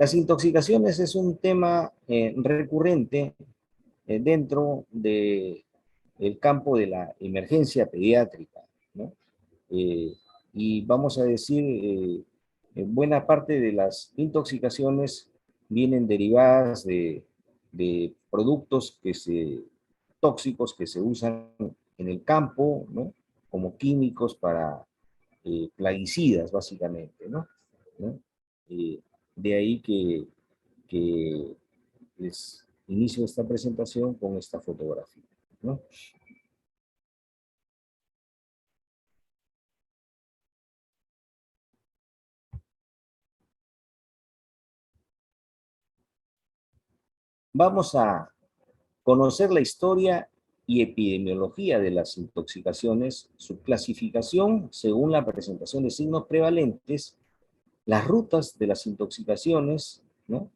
Las intoxicaciones es un tema recurrente dentro del campo de la emergencia pediátrica, ¿no? Eh, y vamos a decir, buena parte de las intoxicaciones vienen derivadas de productos tóxicos que se usan en el campo, ¿no? Como químicos para plaguicidas, básicamente, ¿no? ¿No? Eh, de ahí que les inicio esta presentación con esta fotografía, ¿no? Vamos a conocer la historia y epidemiología de las intoxicaciones, su clasificación según la presentación de signos prevalentes, las rutas de las intoxicaciones, ¿no?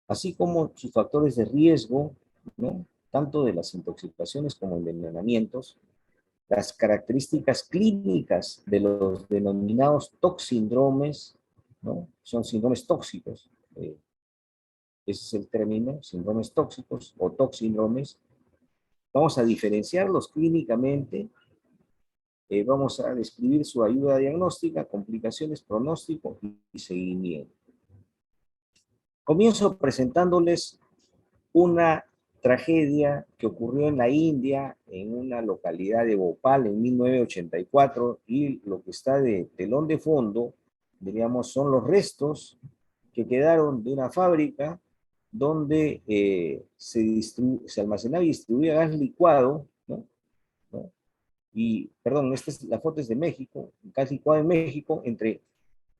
Así como sus factores de riesgo, ¿no? Tanto de las intoxicaciones como envenenamientos, las características clínicas de los denominados toxindromes, ¿no? Son síndromes tóxicos, ese es el término, síndromes tóxicos o toxindromes. Vamos a diferenciarlos clínicamente, vamos a describir su ayuda diagnóstica, complicaciones, pronóstico y seguimiento. Comienzo presentándoles una tragedia que ocurrió en la India, en una localidad de Bhopal en 1984, y lo que está de telón de fondo, diríamos, son los restos que quedaron de una fábrica donde se almacenaba y distribuía gas licuado, ¿no? ¿No? Y, perdón, la foto es de México, gas licuado en México, entre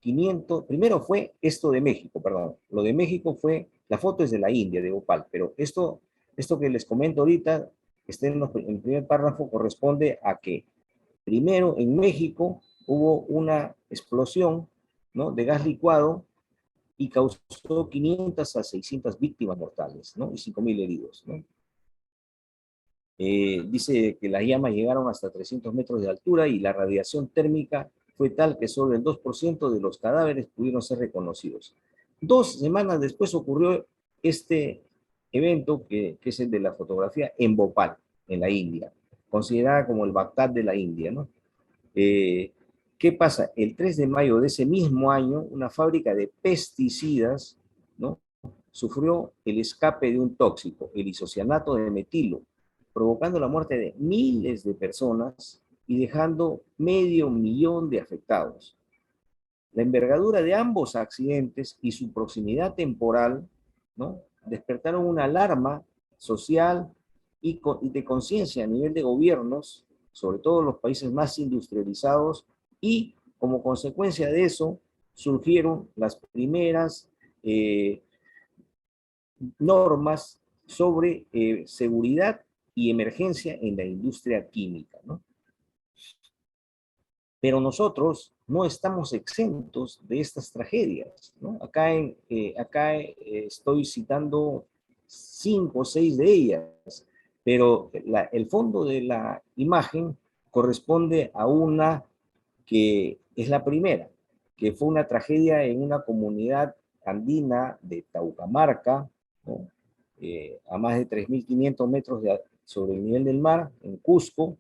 500, primero fue esto de México, perdón, lo de México fue, la foto es de la India, de Bhopal, pero esto que les comento ahorita, está en el primer párrafo, corresponde a que primero en México hubo una explosión, ¿no? De gas licuado y causó 500 a 600 víctimas mortales, ¿no? Y 5.000 heridos, ¿no? Dice que las llamas llegaron hasta 300 metros de altura y la radiación térmica fue tal que solo el 2% de los cadáveres pudieron ser reconocidos. 2 semanas después ocurrió este evento, que es el de la fotografía, en Bhopal, en la India, considerada como el Bagdad de la India, ¿no? Eh, ¿Qué pasa? El 3 de mayo de ese mismo año, una fábrica de pesticidas, ¿no? Sufrió el escape de un tóxico, el isocianato de metilo, provocando la muerte de miles de personas y dejando 500.000 de afectados. La envergadura de ambos accidentes y su proximidad temporal, ¿no? Despertaron una alarma social y de conciencia a nivel de gobiernos, sobre todo los países más industrializados, y como consecuencia de eso surgieron las primeras normas sobre seguridad y emergencia en la industria química, ¿no? Pero nosotros no estamos exentos de estas tragedias, ¿no? Estoy citando 5 o 6 de ellas, pero el fondo de la imagen corresponde a una que es la primera, que fue una tragedia en una comunidad andina de Taucamarca, ¿no? A más de 3.500 metros sobre el nivel del mar, en Cusco,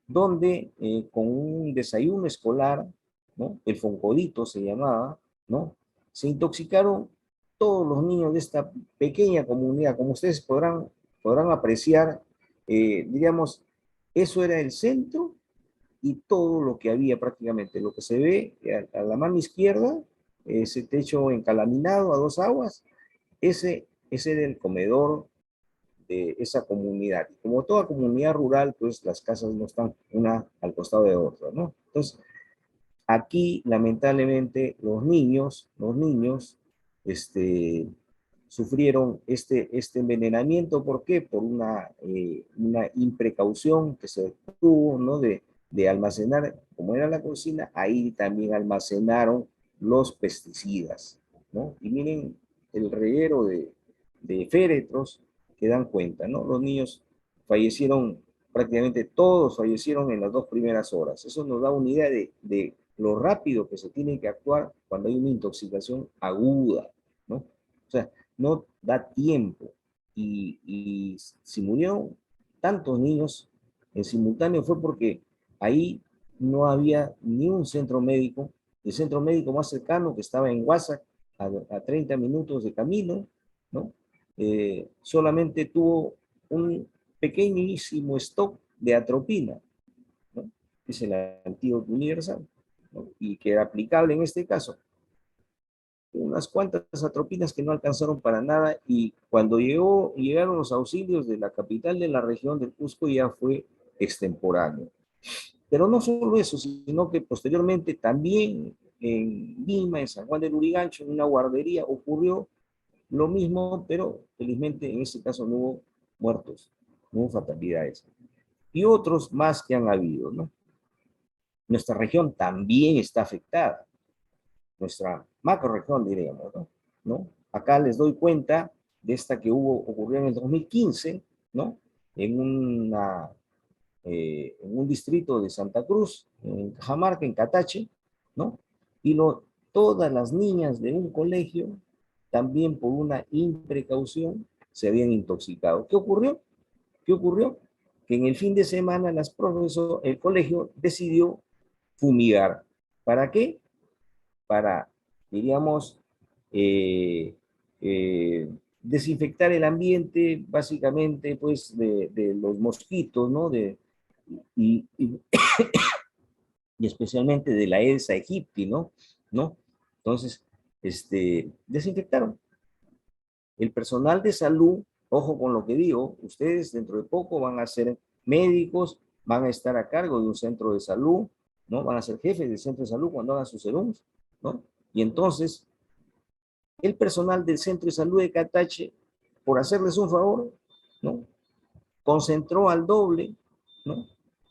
donde con un desayuno escolar, ¿no? El Foncodito se llamaba, ¿no? Se intoxicaron todos los niños de esta pequeña comunidad. Como ustedes podrán apreciar, diríamos, eso era el centro y todo lo que había prácticamente. Lo que se ve a la mano izquierda, ese techo encalaminado a 2 aguas, ese era el comedor de esa comunidad. Como toda comunidad rural, pues las casas no están una al costado de otra, ¿no? Entonces, aquí lamentablemente los niños, sufrieron este envenenamiento. ¿Por qué? Por una imprecaución que se tuvo, ¿no? De almacenar, como era la cocina, ahí también almacenaron los pesticidas, ¿no? Y miren el reguero de féretros que dan cuenta, ¿no? Los niños fallecieron, prácticamente todos fallecieron en las 2 primeras horas. Eso nos da una idea de lo rápido que se tiene que actuar cuando hay una intoxicación aguda, ¿no? O sea, no da tiempo. Y si murieron tantos niños en simultáneo fue porque ahí no había ni un centro médico. El centro médico más cercano, que estaba en Huasac, a 30 minutos de camino, ¿no? Solamente tuvo un pequeñísimo stock de atropina, ¿no? Que es el antídoto universal, ¿no? Y que era aplicable en este caso. Unas cuantas atropinas que no alcanzaron para nada, y cuando llegaron los auxilios de la capital de la región del Cusco ya fue extemporáneo. Pero no solo eso, sino que posteriormente también en Lima, en San Juan del Lurigancho, en una guardería, ocurrió lo mismo, pero felizmente en este caso no hubo muertos, no hubo fatalidades. Y otros más que han habido, ¿no? Nuestra región también está afectada, nuestra macroregión, diríamos, ¿no? ¿No? Acá les doy cuenta de esta que ocurrió en el 2015, ¿no? En, en un distrito de Santa Cruz, en Cajamarca, en Catache, ¿no? Y todas las niñas de un colegio, también por una imprecaución, se habían intoxicado. ¿Qué ocurrió? ¿Qué ocurrió? Que en el fin de semana el colegio decidió fumigar. ¿Para qué? Para, diríamos, eh, eh, desinfectar el ambiente, básicamente, pues, de los mosquitos, ¿no? Y, y, y especialmente de la Aedes aegypti, ¿no? ¿No? Entonces, desinfectaron. El personal de salud, ojo con lo que digo, ustedes dentro de poco van a ser médicos, van a estar a cargo de un centro de salud, ¿no? Van a ser jefes del centro de salud cuando hagan sus serums, ¿no? Y entonces, el personal del centro de salud de Catache, por hacerles un favor, ¿no? Concentró al doble, ¿no?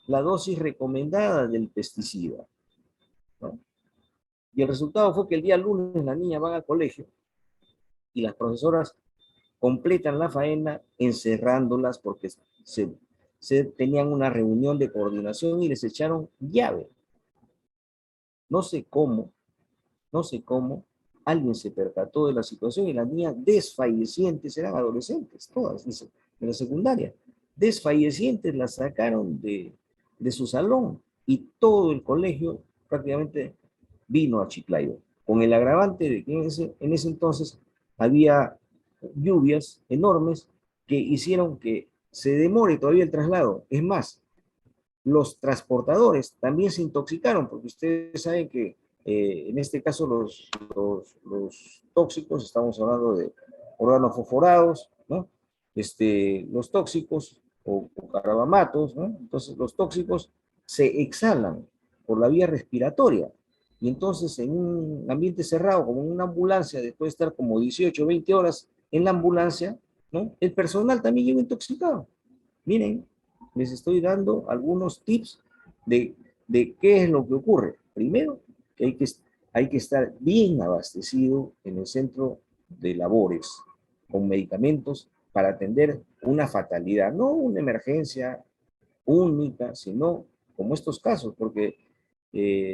La dosis recomendada del pesticida, ¿no? Y el resultado fue que el día lunes las niñas van al colegio y las profesoras completan la faena encerrándolas porque se tenían una reunión de coordinación y les echaron llave. No sé cómo, no sé cómo, alguien se percató de la situación y las niñas desfallecientes, eran adolescentes, todas, de la secundaria, desfallecientes las sacaron de su salón y todo el colegio prácticamente vino a Chiclayo, con el agravante de que en ese entonces había lluvias enormes que hicieron que se demore todavía el traslado. Es más, los transportadores también se intoxicaron, porque ustedes saben que en este caso los tóxicos, estamos hablando de órganos fosforados, ¿no? Los tóxicos o carabamatos, ¿no? Entonces los tóxicos se exhalan por la vía respiratoria. Y entonces en un ambiente cerrado, como en una ambulancia, después de estar como 18 o 20 horas en la ambulancia, ¿no? El personal también llegó intoxicado. Miren, les estoy dando algunos tips de qué es lo que ocurre. Primero, que hay que estar bien abastecido en el centro de labores con medicamentos para atender una fatalidad, no una emergencia única, sino como estos casos, porque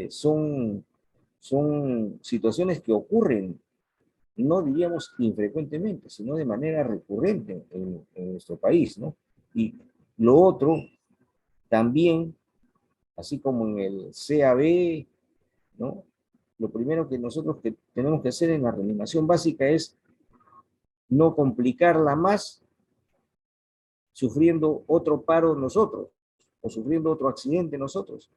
son situaciones que ocurren, no diríamos infrecuentemente, sino de manera recurrente en nuestro país, ¿no? Y lo otro, también, así como en el CAB, ¿no? Lo primero que nosotros tenemos que hacer en la reanimación básica es no complicarla más sufriendo otro paro nosotros o sufriendo otro accidente nosotros.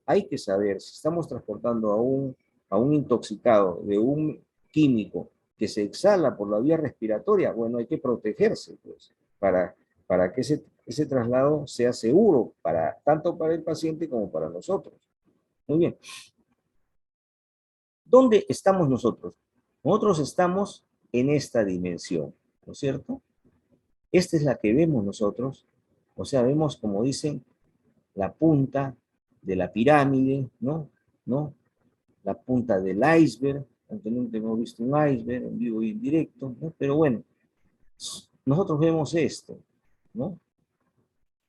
Hay que saber si estamos transportando a un intoxicado de un químico que se exhala por la vía respiratoria, bueno, hay que protegerse, pues, para que ese traslado sea seguro, tanto para el paciente como para nosotros. Muy bien. ¿Dónde estamos nosotros? Nosotros estamos en esta dimensión, ¿no es cierto? Esta es la que vemos nosotros, o sea, vemos, como dicen, la punta de la pirámide, ¿no? ¿No? La punta del iceberg, aunque nunca hemos visto un iceberg en vivo y en directo, ¿no? Pero bueno, nosotros vemos esto, ¿no?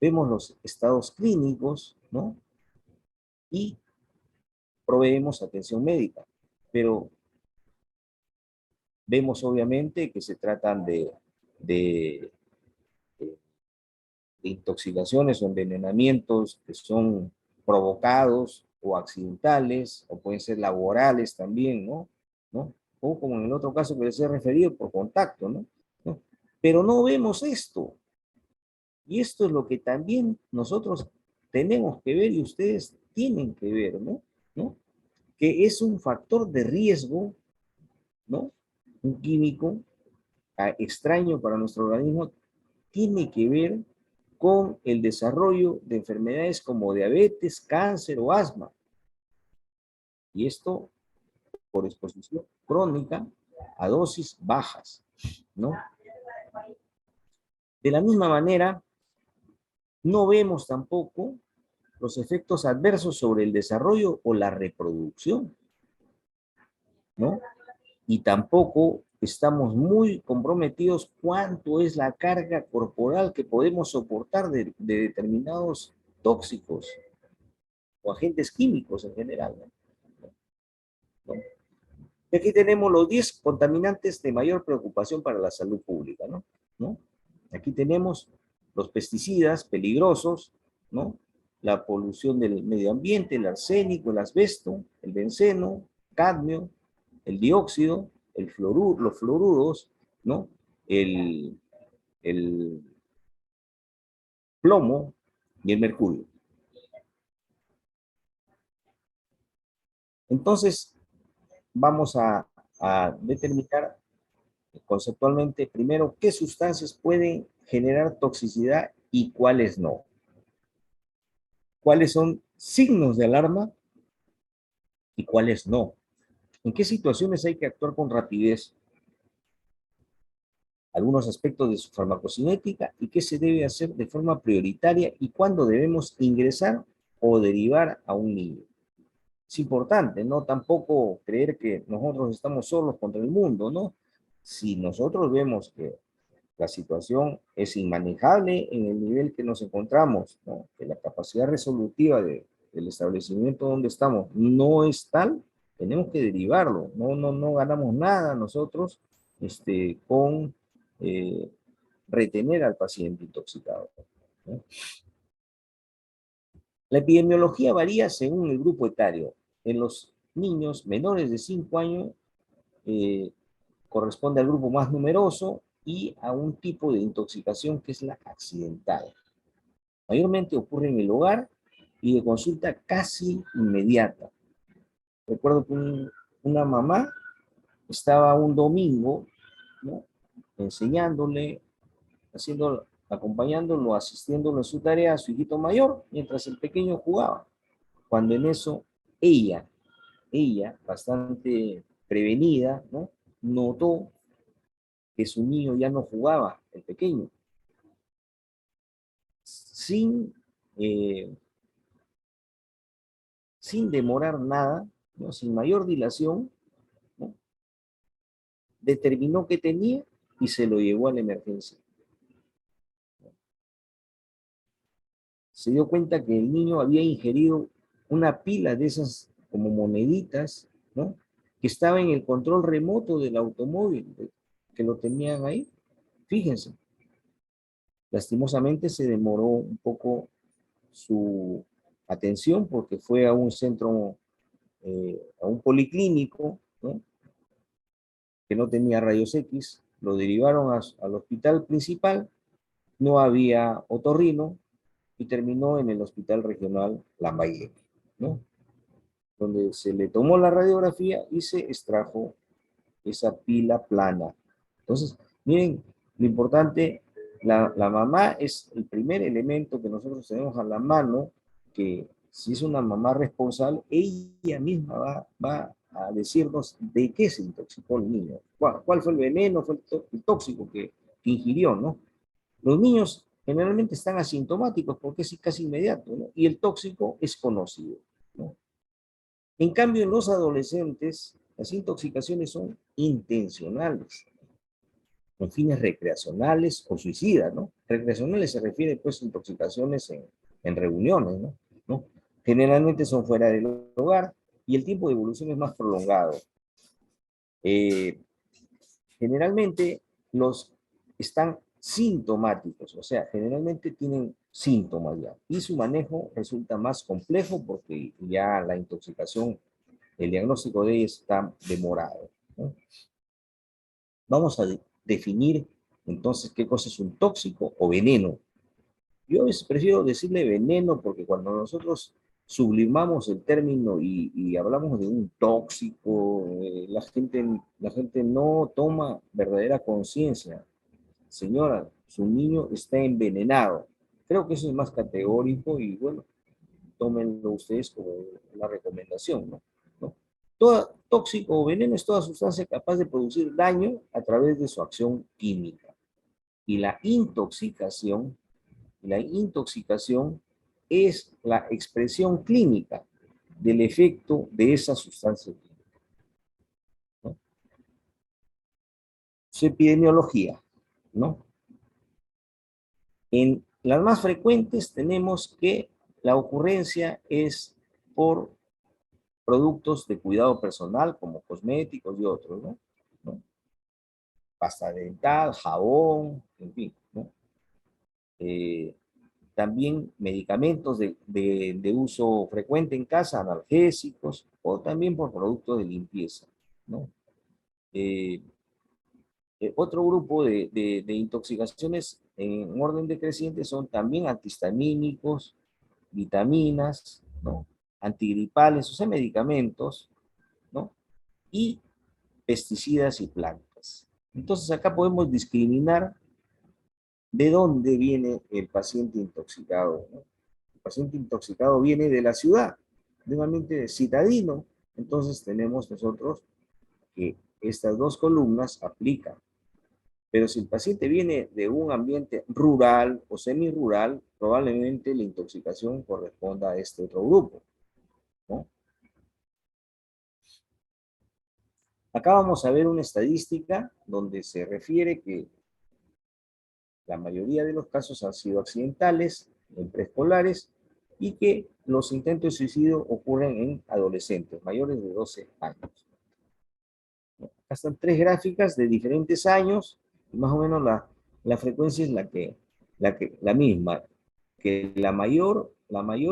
Vemos los estados clínicos, ¿no? Y proveemos atención médica. Pero Vemos obviamente que se tratan de, de intoxicaciones o envenenamientos que son provocados o accidentales, o pueden ser laborales también, ¿no? ¿No? O como en el otro caso que les he referido, por contacto, ¿no? ¿No? Pero no vemos esto. Y esto es lo que también nosotros tenemos que ver y ustedes tienen que ver, ¿no? ¿No? Que es un factor de riesgo, ¿no? Un químico extraño para nuestro organismo, tiene que ver con el desarrollo de enfermedades como diabetes, cáncer o asma. Y esto por exposición crónica a dosis bajas, ¿no? De la misma manera, no vemos tampoco los efectos adversos sobre el desarrollo o la reproducción, ¿no? Y tampoco estamos muy comprometidos cuánto es la carga corporal que podemos soportar de determinados tóxicos o agentes químicos en general, ¿no? Y aquí tenemos los 10 contaminantes de mayor preocupación para la salud pública, ¿no? ¿No? Aquí tenemos los pesticidas peligrosos, ¿no? La polución del medio ambiente, el arsénico, el asbesto, el benceno, cadmio, el dióxido, el fluoruro, los fluoruros, ¿no? El, el plomo y el mercurio. Entonces, vamos a determinar conceptualmente, primero, qué sustancias pueden generar toxicidad y cuáles no. ¿Cuáles son signos de alarma y cuáles no? ¿En qué situaciones hay que actuar con rapidez? Algunos aspectos de su farmacocinética y qué se debe hacer de forma prioritaria y cuándo debemos ingresar o derivar a un niño. Es importante, ¿no? Tampoco creer que nosotros estamos solos contra el mundo, ¿no? Si nosotros vemos que la situación es inmanejable en el nivel que nos encontramos, ¿no? Que la capacidad resolutiva del establecimiento donde estamos no es tal, tenemos que derivarlo. No ganamos nada nosotros con eh, retener al paciente intoxicado, ¿no? La epidemiología varía según el grupo etario. En los niños menores de 5 años eh, corresponde al grupo más numeroso y a un tipo de intoxicación que es la accidental. Mayormente ocurre en el hogar y de consulta casi inmediata. Recuerdo que una mamá estaba un domingo, ¿no? Enseñándole, acompañándolo, asistiéndolo en su tarea a su hijito mayor, mientras el pequeño jugaba. Cuando en eso ella bastante prevenida, ¿no? Notó que su niño ya no jugaba, el pequeño, sin, eh, sin demorar nada, ¿no? Sin mayor dilación, ¿no? Determinó qué tenía y se lo llevó a la emergencia. Se dio cuenta que el niño había ingerido una pila de esas como moneditas, ¿no? Que estaba en el control remoto del automóvil, que lo tenían ahí. Fíjense, lastimosamente se demoró un poco su atención porque fue a un centro, a un policlínico, ¿no? Que no tenía rayos X, lo derivaron al hospital principal, no había otorrino y terminó en el hospital regional Lambayeque, ¿no? Donde se le tomó la radiografía y se extrajo esa pila plana. Entonces, miren, lo importante, la mamá es el primer elemento que nosotros tenemos a la mano, que si es una mamá responsable, ella misma va a decirnos de qué se intoxicó el niño, cuál fue el veneno, fue el tóxico que ingirió, ¿no? Los niños generalmente están asintomáticos porque es casi inmediato, ¿no? Y el tóxico es conocido, ¿no? En cambio, en los adolescentes, las intoxicaciones son intencionales, con fines recreacionales o suicidas, ¿no? Recreacionales se refiere, pues, a intoxicaciones en reuniones, ¿no? ¿No? Generalmente son fuera del hogar y el tiempo de evolución es más prolongado. Eh, Generalmente los están sintomáticos, o sea, generalmente tienen síntomas ya, y su manejo resulta más complejo porque ya la intoxicación, el diagnóstico de ella está demorado, ¿no? Vamos a definir entonces qué cosa es un tóxico o veneno. Yo a veces prefiero decirle veneno porque cuando nosotros sublimamos el término y hablamos de un tóxico, la gente no toma verdadera conciencia. Señora, su niño está envenenado. Creo que eso es más categórico y bueno, tómenlo ustedes como una recomendación, ¿no? ¿No? Toda, tóxico o veneno es toda sustancia capaz de producir daño a través de su acción química. Y la intoxicación es la expresión clínica del efecto de esa sustancia química, ¿no? Su epidemiología, ¿no? En las más frecuentes tenemos que la ocurrencia es por productos de cuidado personal como cosméticos y otros, ¿no? ¿No? Pasta dental, jabón, en fin, ¿no? Eh, también medicamentos de uso frecuente en casa, analgésicos, o también por productos de limpieza, ¿no? Eh, Otro grupo de intoxicaciones en orden decreciente son también antihistamínicos, vitaminas, ¿no? Antigripales, o sea, medicamentos, ¿no? Y pesticidas y plantas. Entonces acá podemos discriminar de dónde viene el paciente intoxicado, ¿no? El paciente intoxicado viene de la ciudad, de un ambiente citadino. Entonces tenemos nosotros que estas dos columnas aplican. Pero si el paciente viene de un ambiente rural o semirural, probablemente la intoxicación corresponda a este otro grupo, ¿no? Acá vamos a ver una estadística donde se refiere que la mayoría de los casos han sido accidentales, en preescolares, y que los intentos de suicidio ocurren en adolescentes mayores de 12 años. Acá están tres gráficas de diferentes años, y más o menos la frecuencia es la misma, que la mayor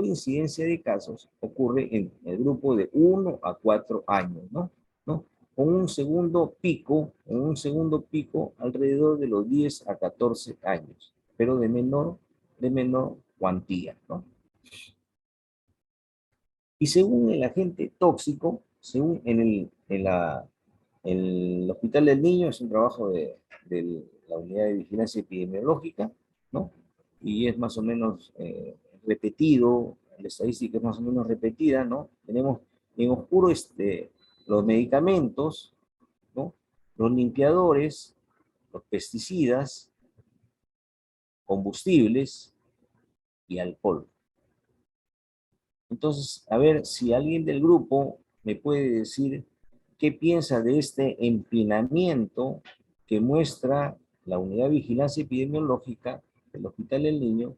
incidencia de casos ocurre en el grupo de 1 a 4 años, ¿no? ¿No? Con un segundo pico alrededor de los 10 a 14 años, pero de menor cuantía, ¿no? Y según el agente tóxico, según el Hospital del Niño, es un trabajo de la Unidad de Vigilancia Epidemiológica, ¿no? Y es más o menos repetido, la estadística es más o menos repetida, ¿no? Tenemos en oscuro los medicamentos, ¿no? Los limpiadores, los pesticidas, combustibles y alcohol. Entonces, a ver si alguien del grupo me puede decir qué piensa de este empinamiento que muestra la Unidad de Vigilancia Epidemiológica del Hospital del Niño,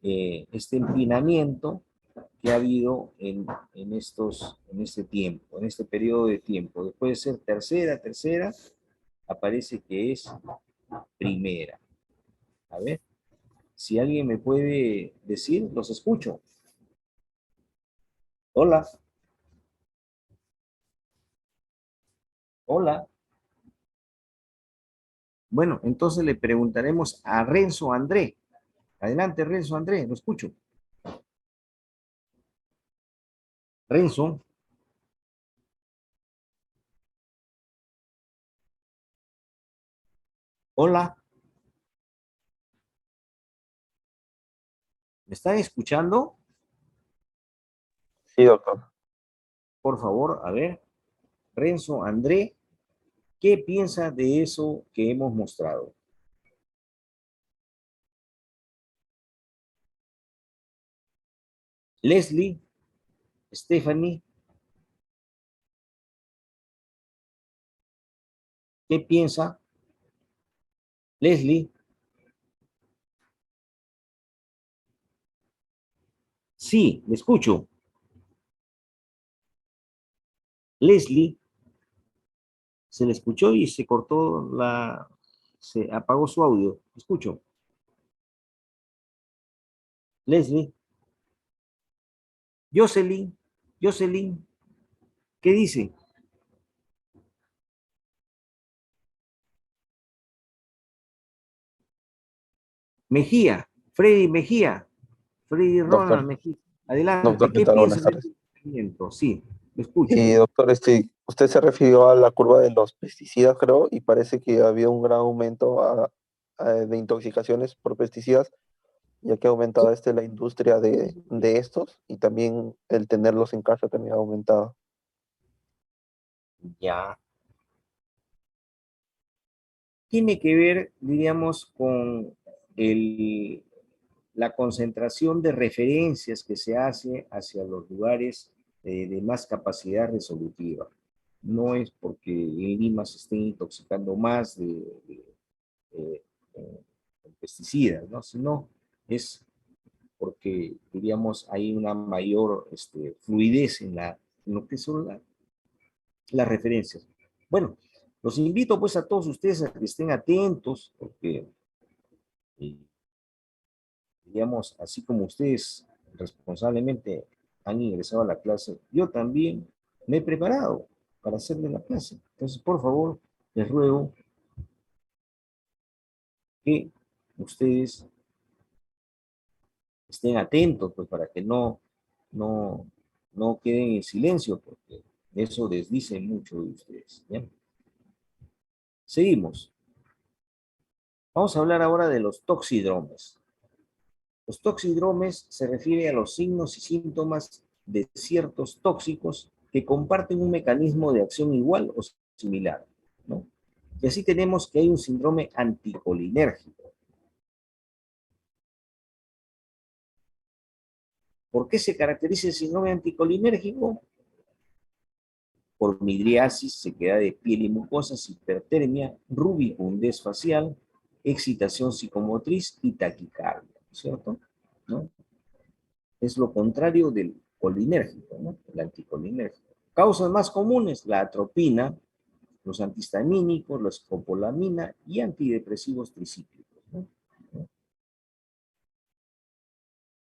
este empinamiento que ha habido en este tiempo, en este periodo de tiempo. Después de ser tercera, aparece que es primera. A ver, si alguien me puede decir, los escucho. Hola, hola. Bueno, entonces le preguntaremos a Renzo André. Adelante, Renzo André, lo escucho. Renzo, hola, ¿me están escuchando? Sí, doctor. Por favor, a ver, Renzo André, ¿qué piensa de eso que hemos mostrado? Leslie, Stephanie, ¿qué piensa? Leslie, sí, le escucho. Leslie, Se le escuchó y se cortó se apagó su audio. Escucho. Leslie, Jocelyn, Jocelyn, ¿qué dice? Mejía, Freddy Mejía, Freddy Doctor, Ronald Mejía. Adelante, doctor, ¿qué ¿qué tal? piensa Buenas de tardes. este movimiento? Sí, lo escucho. Doctor, usted se refirió a la curva de los pesticidas, creo, y parece que había un gran aumento de intoxicaciones por pesticidas, ya que ha aumentado la industria de estos y también el tenerlos en casa también ha aumentado. Ya. Tiene que ver, diríamos, con el, la concentración de referencias que se hace hacia los lugares de más capacidad resolutiva. No es porque en Lima se estén intoxicando más de, pesticidas, ¿no? Sino es porque, diríamos, hay una mayor fluidez en lo que son las referencias. Bueno, los invito pues a todos ustedes a que estén atentos, porque, eh, digamos, así como ustedes responsablemente han ingresado a la clase, yo también me he preparado para hacerle la clase. Entonces, por favor, les ruego que ustedes estén atentos, pues para que no, no queden en silencio, porque eso les dice mucho de ustedes. ¿Ya? Seguimos. Vamos a hablar ahora de los toxidromes. Los toxidromes se refiere a los signos y síntomas de ciertos tóxicos que comparten un mecanismo de acción igual o similar, ¿no? Y así tenemos que hay un síndrome anticolinérgico. ¿Por qué se caracteriza el síndrome anticolinérgico? Por midriasis, sequedad de piel y mucosas, hipertermia, rubicundez facial, excitación psicomotriz y taquicardia, ¿cierto? ¿No? Es lo contrario del colinérgico, ¿no? El anticolinérgico. Causas más comunes, la atropina, los antihistamínicos, la escopolamina y antidepresivos tricíclicos, ¿no?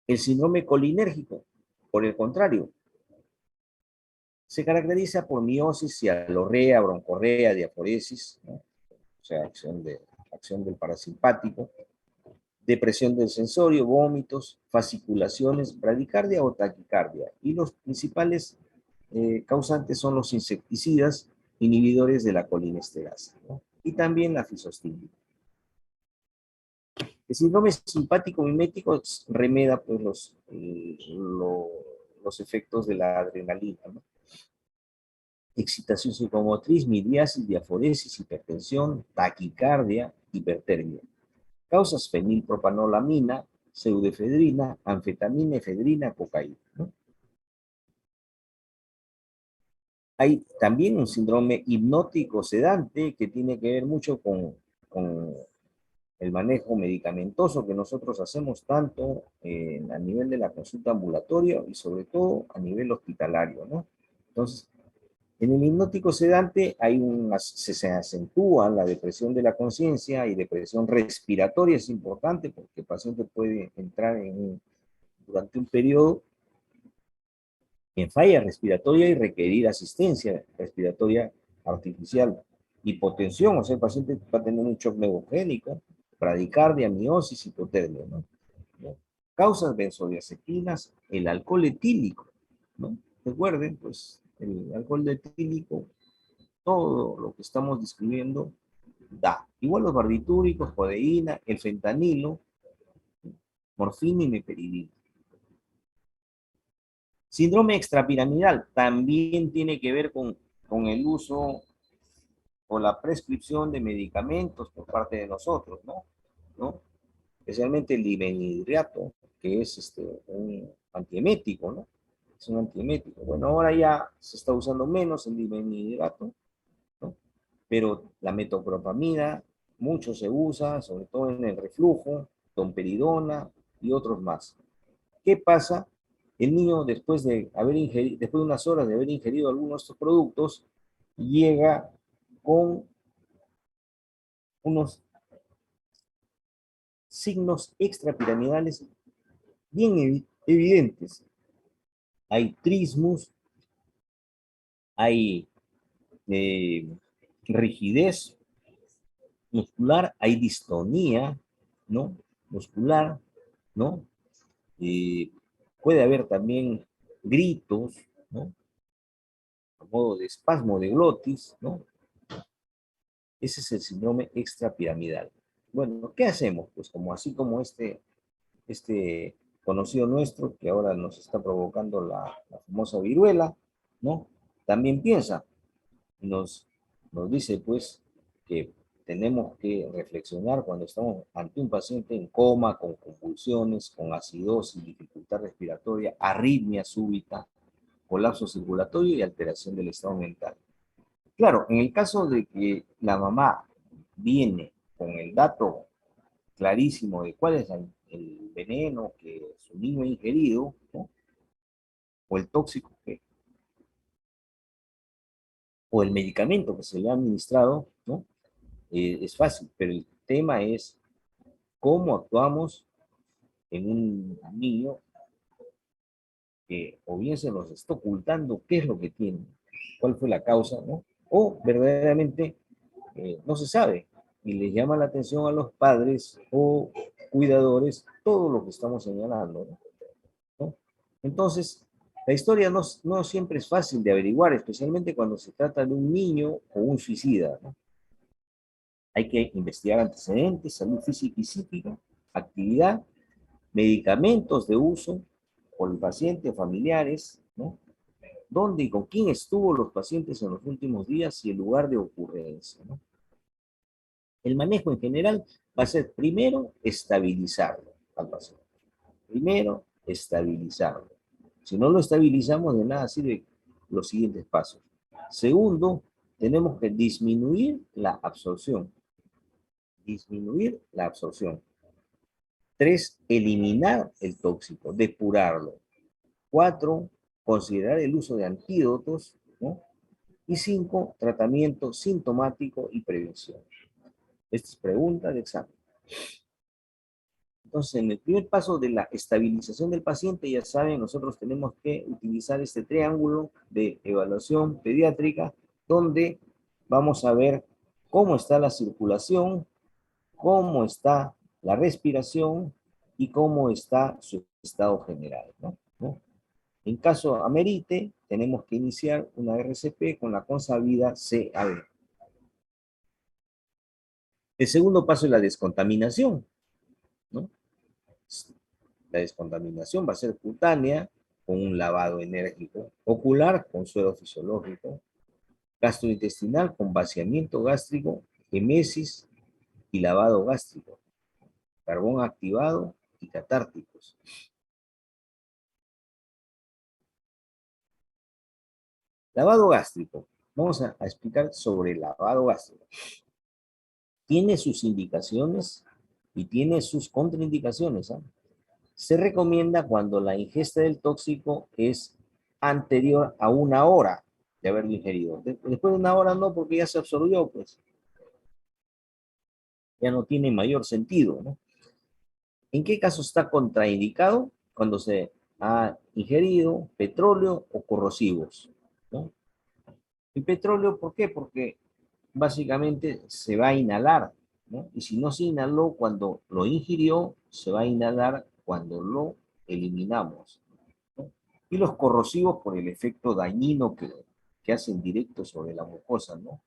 El síndrome colinérgico, por el contrario, se caracteriza por miosis, cialorrea, broncorrea, diaforesis, ¿no? O sea, acción del parasimpático, depresión del sensorio, vómitos, fasciculaciones, bradicardia o taquicardia. Y los principales causantes son los insecticidas, inhibidores de la colinesterasa, ¿no? Y también la fisostigmina. El síndrome simpático mimético remeda pues, los efectos de la adrenalina, ¿no? Excitación psicomotriz, midriasis, diaforesis, hipertensión, taquicardia, hipertermia. Causas fenilpropanolamina, pseudoefedrina, anfetamina, efedrina, cocaína, ¿no? Hay también un síndrome hipnótico sedante que tiene que ver mucho con el manejo medicamentoso que nosotros hacemos tanto a nivel de la consulta ambulatoria y sobre todo a nivel hospitalario, ¿no? Entonces, en el hipnótico sedante se acentúa la depresión de la conciencia y depresión respiratoria, es importante porque el paciente puede entrar durante un periodo en falla respiratoria y requerir asistencia respiratoria artificial. Hipotensión, o sea, el paciente va a tener un shock neurogénico, bradicardia, miosis, hipotermia, ¿no? Causas benzodiazepinas, el alcohol etílico, ¿no? Recuerden, pues, el alcohol etílico, todo lo que estamos describiendo da. Igual los barbitúricos, codeína, el fentanilo, morfina y meperidina. Síndrome extrapiramidal también tiene que ver con el uso o la prescripción de medicamentos por parte de nosotros, ¿no? ¿No? Especialmente el dibenhidriato, que es un antiemético, ¿no? Es un antiemético. Bueno, ahora ya se está usando menos el dibenhidriato, ¿no? Pero la metoclopramida mucho se usa, sobre todo en el reflujo, domperidona y otros más. ¿Qué pasa? El niño después de unas horas de haber ingerido algunos de estos productos, llega con unos signos extrapiramidales bien evidentes. Hay trismus, hay rigidez muscular, hay distonía, ¿no? Muscular, ¿no? Puede haber también gritos, ¿no? A modo de espasmo de glotis, ¿no? Ese es el síndrome extrapiramidal. Bueno, ¿qué hacemos? Pues como así como este conocido nuestro, que ahora nos está provocando la famosa viruela, ¿no? También piensa, nos, nos dice pues que tenemos que reflexionar cuando estamos ante un paciente en coma, con convulsiones, con acidosis, dificultad respiratoria, arritmia súbita, colapso circulatorio y alteración del estado mental. Claro, en el caso de que la mamá viene con el dato clarísimo de cuál es el veneno que su niño ha ingerido, ¿no? O el tóxico o el medicamento que se le ha administrado, ¿no? Es fácil, pero el tema es cómo actuamos en un niño que o bien se nos está ocultando qué es lo que tiene, cuál fue la causa, ¿no? O verdaderamente no se sabe y les llama la atención a los padres o cuidadores todo lo que estamos señalando, ¿no? Entonces, la historia no siempre es fácil de averiguar, especialmente cuando se trata de un niño o un suicida, ¿no? Hay que investigar antecedentes, salud física y psíquica, actividad, medicamentos de uso por el paciente, familiares, ¿no? ¿Dónde y con quién estuvo los pacientes en los últimos días y el lugar de ocurrencia, ¿no? El manejo en general va a ser primero estabilizarlo al paciente. Primero, estabilizarlo. Si no lo estabilizamos, de nada sirve los siguientes pasos. Segundo, tenemos que disminuir la absorción. Disminuir la absorción. 3, eliminar el tóxico, depurarlo. 4, considerar el uso de antídotos, ¿no? Y 5, tratamiento sintomático y prevención. Esta es pregunta de examen. Entonces, en el primer paso de la estabilización del paciente, ya saben, nosotros tenemos que utilizar este triángulo de evaluación pediátrica, donde vamos a ver cómo está la circulación, cómo está la respiración y cómo está su estado general, ¿no? En caso amerite, tenemos que iniciar una RCP con la consabida CAB. El segundo paso es la descontaminación, ¿no? La descontaminación va a ser cutánea, con un lavado enérgico, ocular con suero fisiológico, gastrointestinal con vaciamiento gástrico, emesis y lavado gástrico, carbón activado y catárticos. Lavado gástrico. Vamos a explicar sobre el lavado gástrico. Tiene sus indicaciones y tiene sus contraindicaciones, ¿eh? Se recomienda cuando la ingesta del tóxico es anterior a 1 hora de haberlo ingerido. Después de 1 hora no, porque ya se absorbió, pues ya no tiene mayor sentido, ¿no? ¿En qué caso está contraindicado? Cuando se ha ingerido petróleo o corrosivos, ¿no? El petróleo, ¿por qué? Porque básicamente se va a inhalar, ¿no? Y si no se inhaló cuando lo ingirió, se va a inhalar cuando lo eliminamos, ¿no? Y los corrosivos por el efecto dañino que hacen directo sobre la mucosa, ¿no?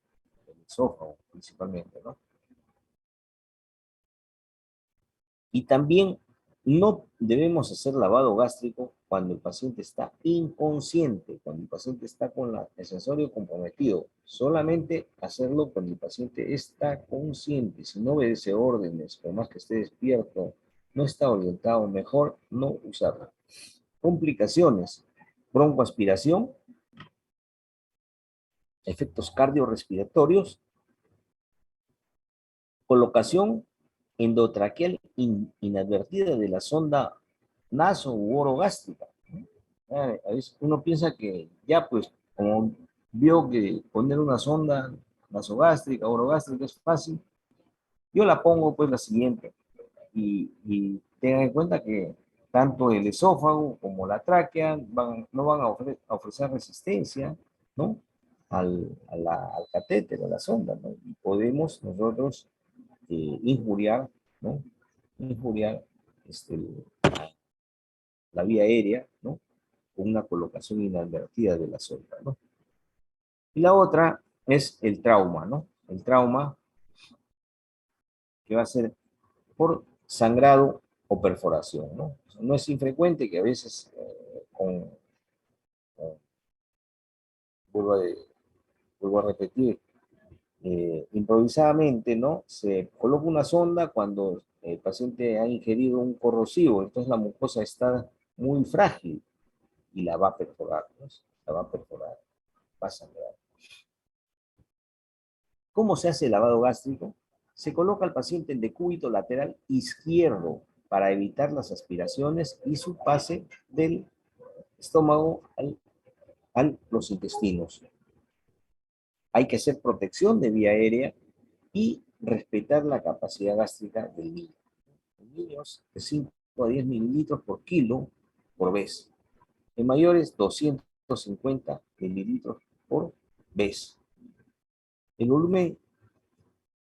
El esófago principalmente, ¿no? Y también no debemos hacer lavado gástrico cuando el paciente está inconsciente, cuando el paciente está con el sensorio comprometido. Solamente hacerlo cuando el paciente está consciente. Si no obedece órdenes, por más que esté despierto, no está orientado, mejor no usarlo. Complicaciones: broncoaspiración, efectos cardiorrespiratorios, colocación endotraqueal inadvertida de la sonda naso u orogástrica. A veces uno piensa que ya, pues, como vio que poner una sonda nasogástrica, orogástrica, es fácil. Yo la pongo pues la siguiente, y tengan en cuenta que tanto el esófago como la tráquea no van a ofrecer resistencia, ¿no? Al catéter, a la sonda, ¿no? Y podemos nosotros injuriar, ¿no? Injuriar este, la vía aérea, ¿no? Con una colocación inadvertida de la sonda, ¿no? Y la otra es el trauma, ¿no? El trauma que va a ser por sangrado o perforación, ¿no? No es infrecuente que a veces con vuelvo, a, vuelvo a repetir, improvisadamente, ¿no? Se coloca una sonda cuando el paciente ha ingerido un corrosivo, entonces la mucosa está muy frágil y la va a perforar, ¿no? La va a perforar, va a sangrar. ¿Cómo se hace el lavado gástrico? Se coloca al paciente en decúbito lateral izquierdo para evitar las aspiraciones y su pase del estómago a los intestinos. Hay que hacer protección de vía aérea y respetar la capacidad gástrica del niño. En niños, de 5 a 10 mililitros por kilo por vez. En mayores, 250 mililitros por vez. El volumen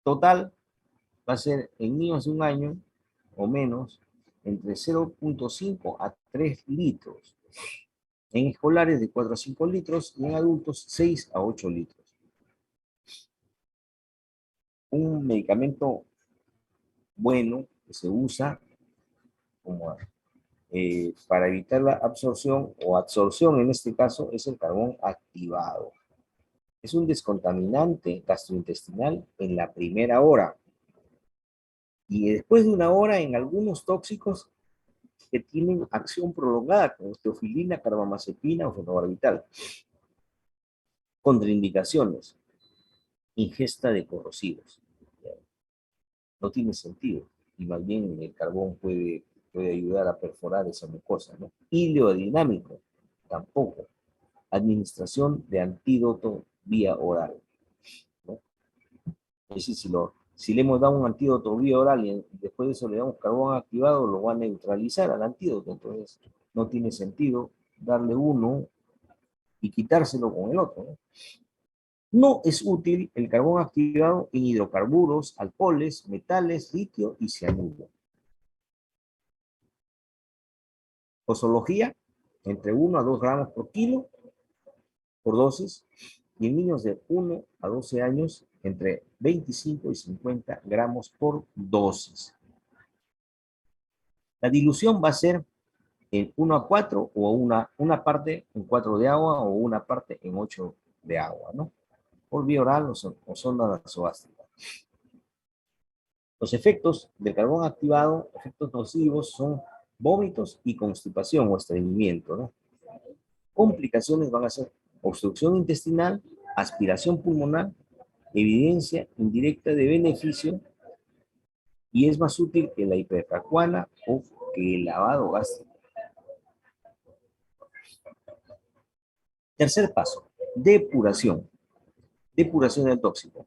total va a ser en niños de un año o menos entre 0,5 a 3 litros. En escolares de 4 a 5 litros y en adultos 6 a 8 litros. Un medicamento bueno que se usa como, para evitar la absorción o absorción en este caso es el carbón activado. Es un descontaminante gastrointestinal en la primera hora y después de una hora en algunos tóxicos que tienen acción prolongada como teofilina, carbamazepina o fenobarbital. Contraindicaciones: ingesta de corrosivos. No tiene sentido y más bien el carbón puede ayudar a perforar esa mucosa, ¿no? Ileodinámico, tampoco. Administración de antídoto vía oral, ¿no? Es decir, si le hemos dado un antídoto vía oral y después de eso le damos carbón activado, lo va a neutralizar al antídoto, entonces no tiene sentido darle uno y quitárselo con el otro, ¿no? No es útil el carbón activado en hidrocarburos, alcoholes, metales, litio y cianuro. Posología, entre 1 a 2 gramos por kilo por dosis, y en niños de 1 a 12 años, entre 25 y 50 gramos por dosis. La dilución va a ser en 1 a 4 o una parte en 4 de agua o una parte en 8 de agua, ¿no? Por vía oral o sonda nasogástrica. Los efectos del carbón activado, efectos nocivos, son vómitos y constipación o estreñimiento, ¿no? Complicaciones van a ser obstrucción intestinal, aspiración pulmonar, evidencia indirecta de beneficio, y es más útil que la ipecacuana o que el lavado gástrico. Tercer paso, depuración. Depuración del tóxico.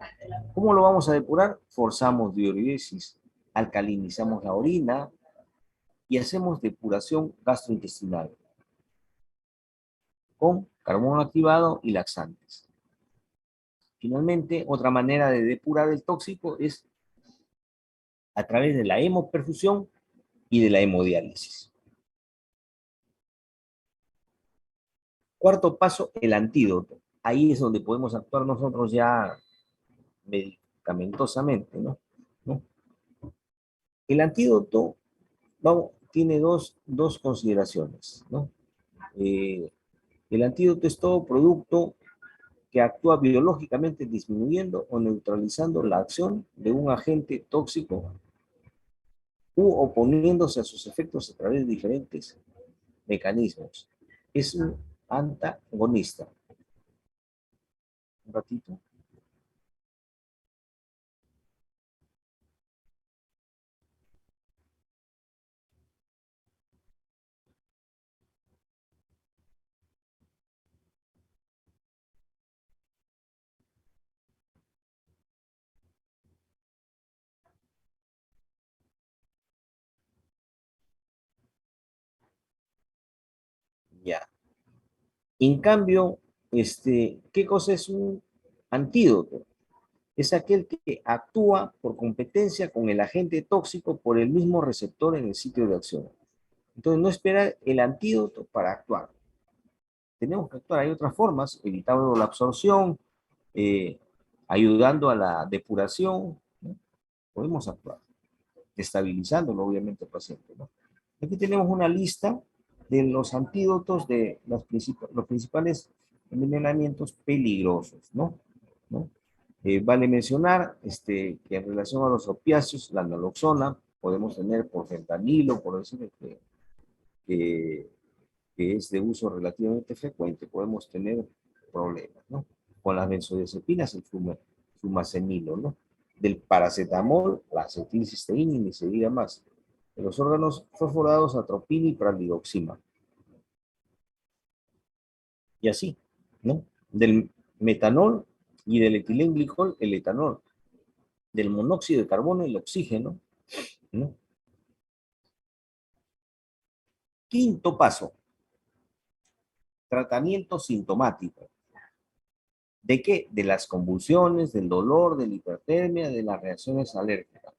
¿Cómo lo vamos a depurar? Forzamos diuresis, alcalinizamos la orina y hacemos depuración gastrointestinal con carbón activado y laxantes. Finalmente, otra manera de depurar el tóxico es a través de la hemoperfusión y de la hemodiálisis. Cuarto paso, el antídoto. Ahí es donde podemos actuar nosotros ya medicamentosamente, ¿no? El antídoto tiene dos consideraciones, ¿no? El antídoto es todo producto que actúa biológicamente disminuyendo o neutralizando la acción de un agente tóxico u oponiéndose a sus efectos a través de diferentes mecanismos. Es un antagonista. Un ratito. Ya. En cambio, ¿qué cosa es un antídoto? Es aquel que actúa por competencia con el agente tóxico por el mismo receptor en el sitio de acción. Entonces, no esperar el antídoto para actuar. Tenemos que actuar. Hay otras formas, evitando la absorción, eh, ayudando a la depuración, ¿no? Podemos actuar, estabilizándolo, obviamente, al paciente, ¿no? Aquí tenemos una lista de los antídotos de los principales envenenamientos peligrosos, ¿no? ¿No? Vale mencionar que en relación a los opiáceos, la naloxona, podemos tener por fentanilo, por decir que, que es de uso relativamente frecuente, podemos tener problemas, ¿no? Con las benzodiazepinas, el flumacenilo, ¿no? Del paracetamol, la acetilcisteína y ni se diga más. De los órganos fosforados, atropina y pralidoxima. Y así, ¿no? Del metanol y del etilenglicol, el etanol. Del monóxido de carbono, el oxígeno, ¿no? Quinto paso, tratamiento sintomático. ¿De qué? De las convulsiones, del dolor, de la hipertermia, de las reacciones alérgicas.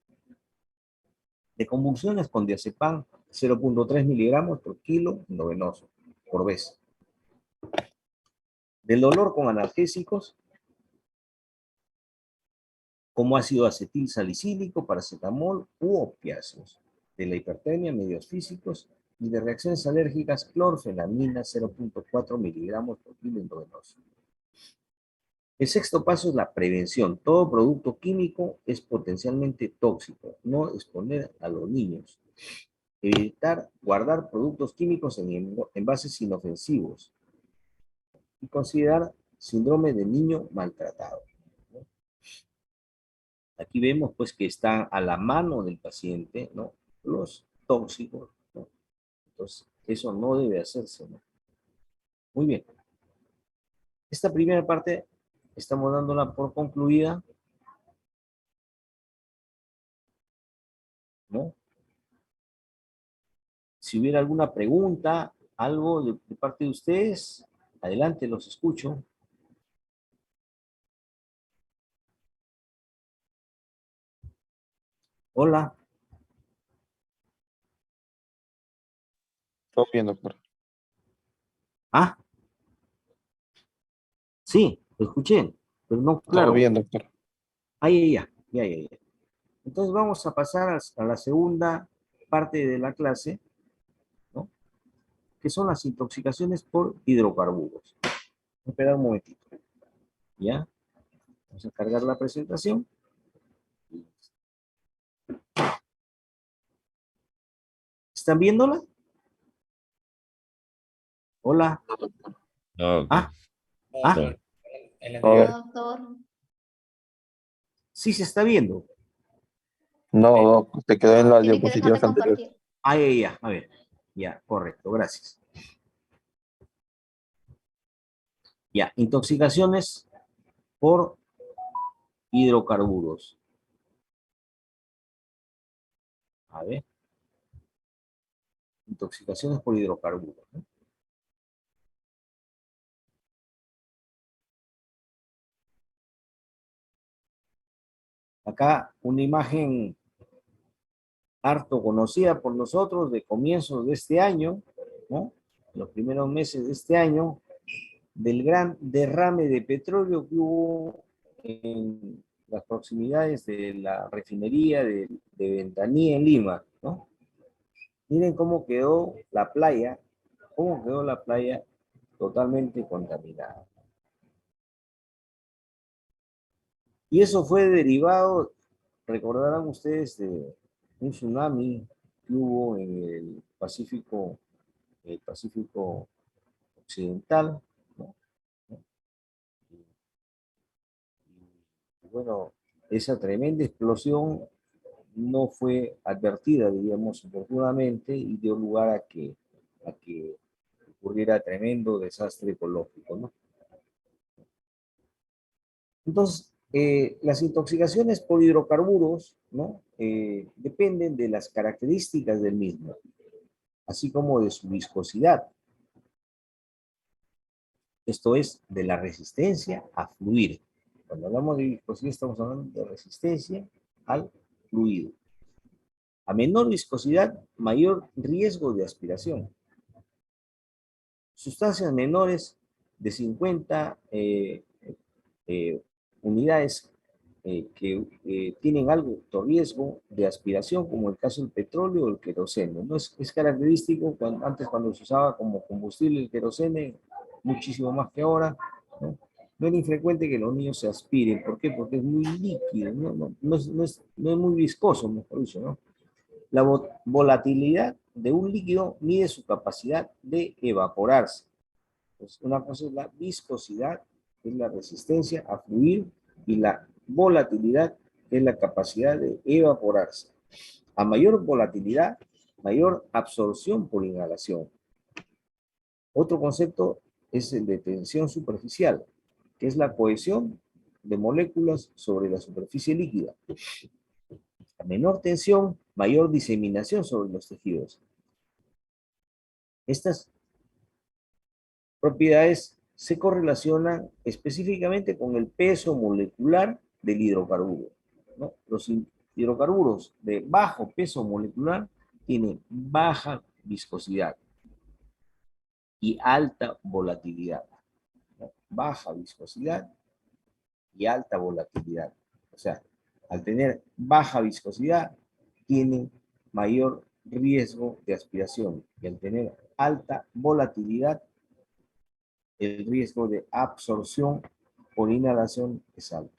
De convulsiones con diazepam 0.3 miligramos por kilo endovenoso por vez. Del dolor con analgésicos, como ácido acetil salicílico, paracetamol u opiáceos. De la hipertermia, medios físicos, y de reacciones alérgicas, clorfenamina 0.4 miligramos por kilo endovenoso. El sexto paso es la prevención. Todo producto químico es potencialmente tóxico. No exponer a los niños. Evitar guardar productos químicos en envases inofensivos. Y considerar síndrome de niño maltratado. Aquí vemos pues que están a la mano del paciente, ¿no? Los tóxicos, ¿no? Entonces, eso no debe hacerse, ¿no? Muy bien. Esta primera parte estamos dándola por concluida, ¿no? Si hubiera alguna pregunta, algo de parte de ustedes, adelante, los escucho. Hola. Todo bien, doctor. Ah, sí, lo escuché, pero no Todo claro. bien, doctor. Ya. Entonces vamos a pasar a la segunda parte de la clase, ¿no? Que son las intoxicaciones por hidrocarburos. Esperar un momentito, ¿ya? Vamos a cargar la presentación. ¿Están viéndola? Hola. Ok. Ah, ah, Doctor. No, No, doctor. sí se está viendo. no, doc, te quedó en las Tiene que dejar de diapositivas anteriores. compartir. Ya, a ver. Ya, correcto, gracias. Ya, intoxicaciones por hidrocarburos. A ver, intoxicaciones por hidrocarburos, ¿no? Acá una imagen harto conocida por nosotros de comienzos de este año, ¿no? Los primeros meses de este año, del gran derrame de petróleo que hubo en las proximidades de la refinería de Ventanilla en Lima, ¿no? Miren cómo quedó la playa totalmente contaminada. Y eso fue derivado, recordarán ustedes, de un tsunami que hubo en el Pacífico Occidental, ¿no? Y bueno, esa tremenda explosión no fue advertida, diríamos, oportunamente y dio lugar a que ocurriera tremendo desastre ecológico, ¿no? Entonces, las intoxicaciones por hidrocarburos, ¿no? Dependen de las características del mismo, así como de su viscosidad. Esto es de la resistencia a fluir. Cuando hablamos de viscosidad estamos hablando de resistencia al fluido. A menor viscosidad, mayor riesgo de aspiración. Sustancias menores de 50 unidades que tienen alto riesgo de aspiración, como el caso del petróleo o el queroseno. ¿No? Es característico, cuando se usaba como combustible el queroseno, muchísimo más que ahora, ¿no? No era infrecuente que los niños se aspiren. ¿Por qué? Porque es muy líquido, no es muy viscoso, mejor dicho, ¿no? La volatilidad de un líquido mide su capacidad de evaporarse. Pues una cosa es la viscosidad, que es la resistencia a fluir, y la volatilidad, que es la capacidad de evaporarse. A mayor volatilidad, mayor absorción por inhalación. Otro concepto es el de tensión superficial, que es la cohesión de moléculas sobre la superficie líquida. A menor tensión, mayor diseminación sobre los tejidos. Estas propiedades se correlacionan específicamente con el peso molecular del hidrocarburo, ¿no? Los hidrocarburos de bajo peso molecular tienen baja viscosidad y alta volatilidad, ¿no? Baja viscosidad y alta volatilidad. O sea, al tener baja viscosidad, tienen mayor riesgo de aspiración, y al tener alta volatilidad, el riesgo de absorción por inhalación es alto.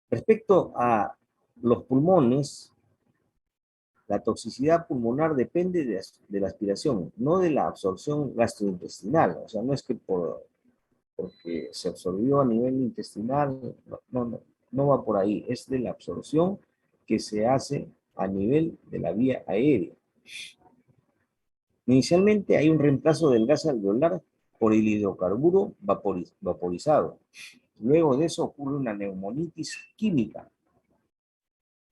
Respecto a los pulmones, la toxicidad pulmonar depende de la aspiración, no de la absorción gastrointestinal. O sea, no es que porque se absorbió a nivel intestinal, no va por ahí. Es de la absorción que se hace a nivel de la vía aérea. Inicialmente hay un reemplazo del gas alveolar por el hidrocarburo vaporizado. Luego de eso ocurre una neumonitis química.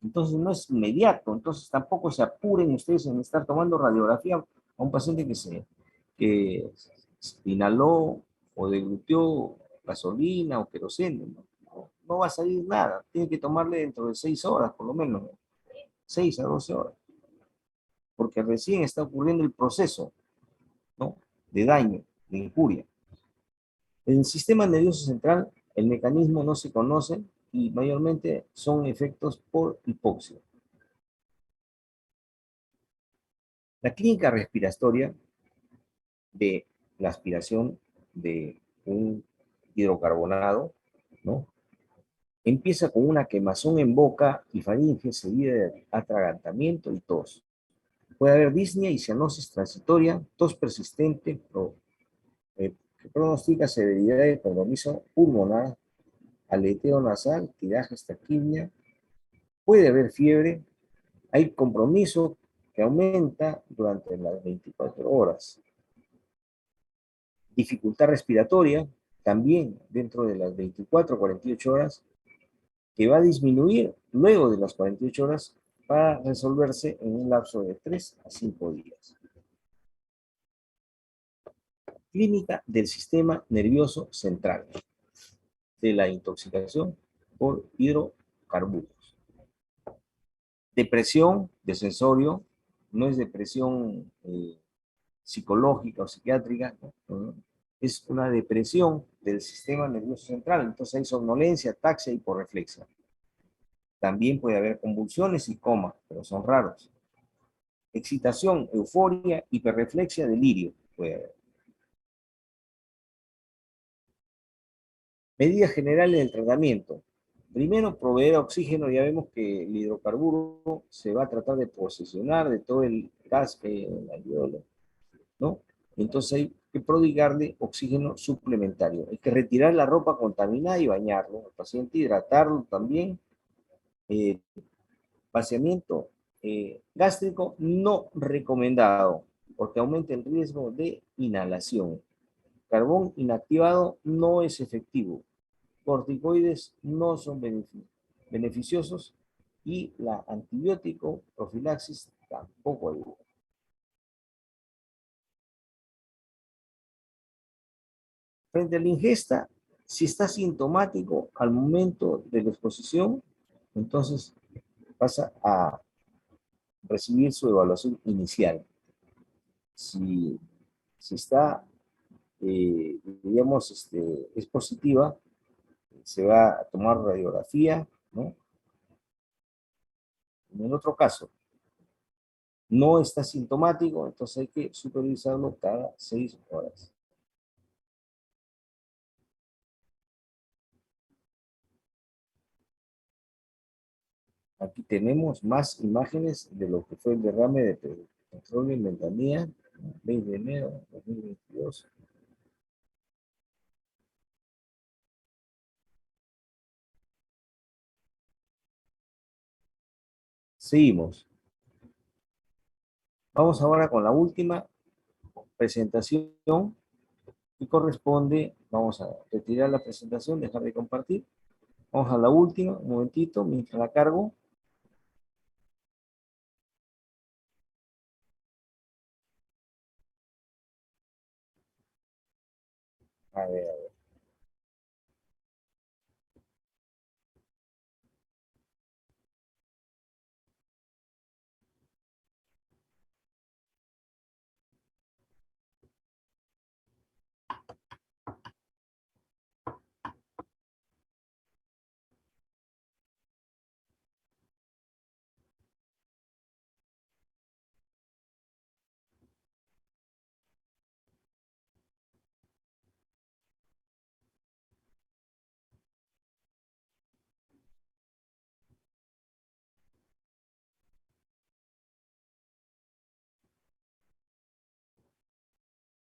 Entonces no es inmediato, entonces tampoco se apuren ustedes en estar tomando radiografía a un paciente que inhaló o deglutió gasolina o queroseno. No va a salir nada, tiene que tomarle dentro de 6 horas por lo menos, ¿no? 6 a 12 horas, porque recién está ocurriendo el proceso, ¿no?, de daño, de injuria. En el sistema nervioso central, el mecanismo no se conoce y mayormente son efectos por hipoxia. La clínica respiratoria de la aspiración de un hidrocarbonado, ¿no?, empieza con una quemazón en boca y faringe seguida de atragantamiento y tos. Puede haber disnea y cianosis transitoria, tos persistente, que pronostica severidad de compromiso pulmonar, aleteo nasal, tiraje, taquipnea. Puede haber fiebre, hay compromiso que aumenta durante las 24 horas. Dificultad respiratoria, también dentro de las 24 o 48 horas, que va a disminuir luego de las 48 horas para resolverse en un lapso de 3 a 5 días. Clínica del sistema nervioso central de la intoxicación por hidrocarburos. Depresión de sensorio, no es depresión psicológica o psiquiátrica, ¿no? Es una depresión del sistema nervioso central. Entonces hay somnolencia, ataxia, hiporreflexia. También puede haber convulsiones y coma, pero son raros. Excitación, euforia, hiperreflexia, delirio puede haber. Medidas generales del tratamiento. Primero, proveer oxígeno. Ya vemos que el hidrocarburo se va a tratar de posesionar de todo el gas que ayuda, ¿no? Entonces hay que prodigarle oxígeno suplementario. Hay que retirar la ropa contaminada y bañarlo. El paciente hidratarlo también. Vaciamiento gástrico no recomendado porque aumenta el riesgo de inhalación. Carbón inactivado no es efectivo. Corticoides no son beneficiosos y la antibiótico profilaxis tampoco ayuda. frente a la ingesta, si está sintomático al momento de la exposición, entonces pasa a recibir su evaluación inicial. Si, si está, digamos, es positiva, se va a tomar radiografía, ¿no? En el otro caso, no está sintomático, entonces hay que supervisarlo cada 6 horas. Aquí tenemos más imágenes de lo que fue el derrame de petróleo en Ventanilla, 20 de enero de 2022. Seguimos. Vamos ahora con la última presentación que corresponde. Vamos a retirar la presentación, dejar de compartir. Vamos a la última, un momentito, mientras la cargo. A ver, a ver.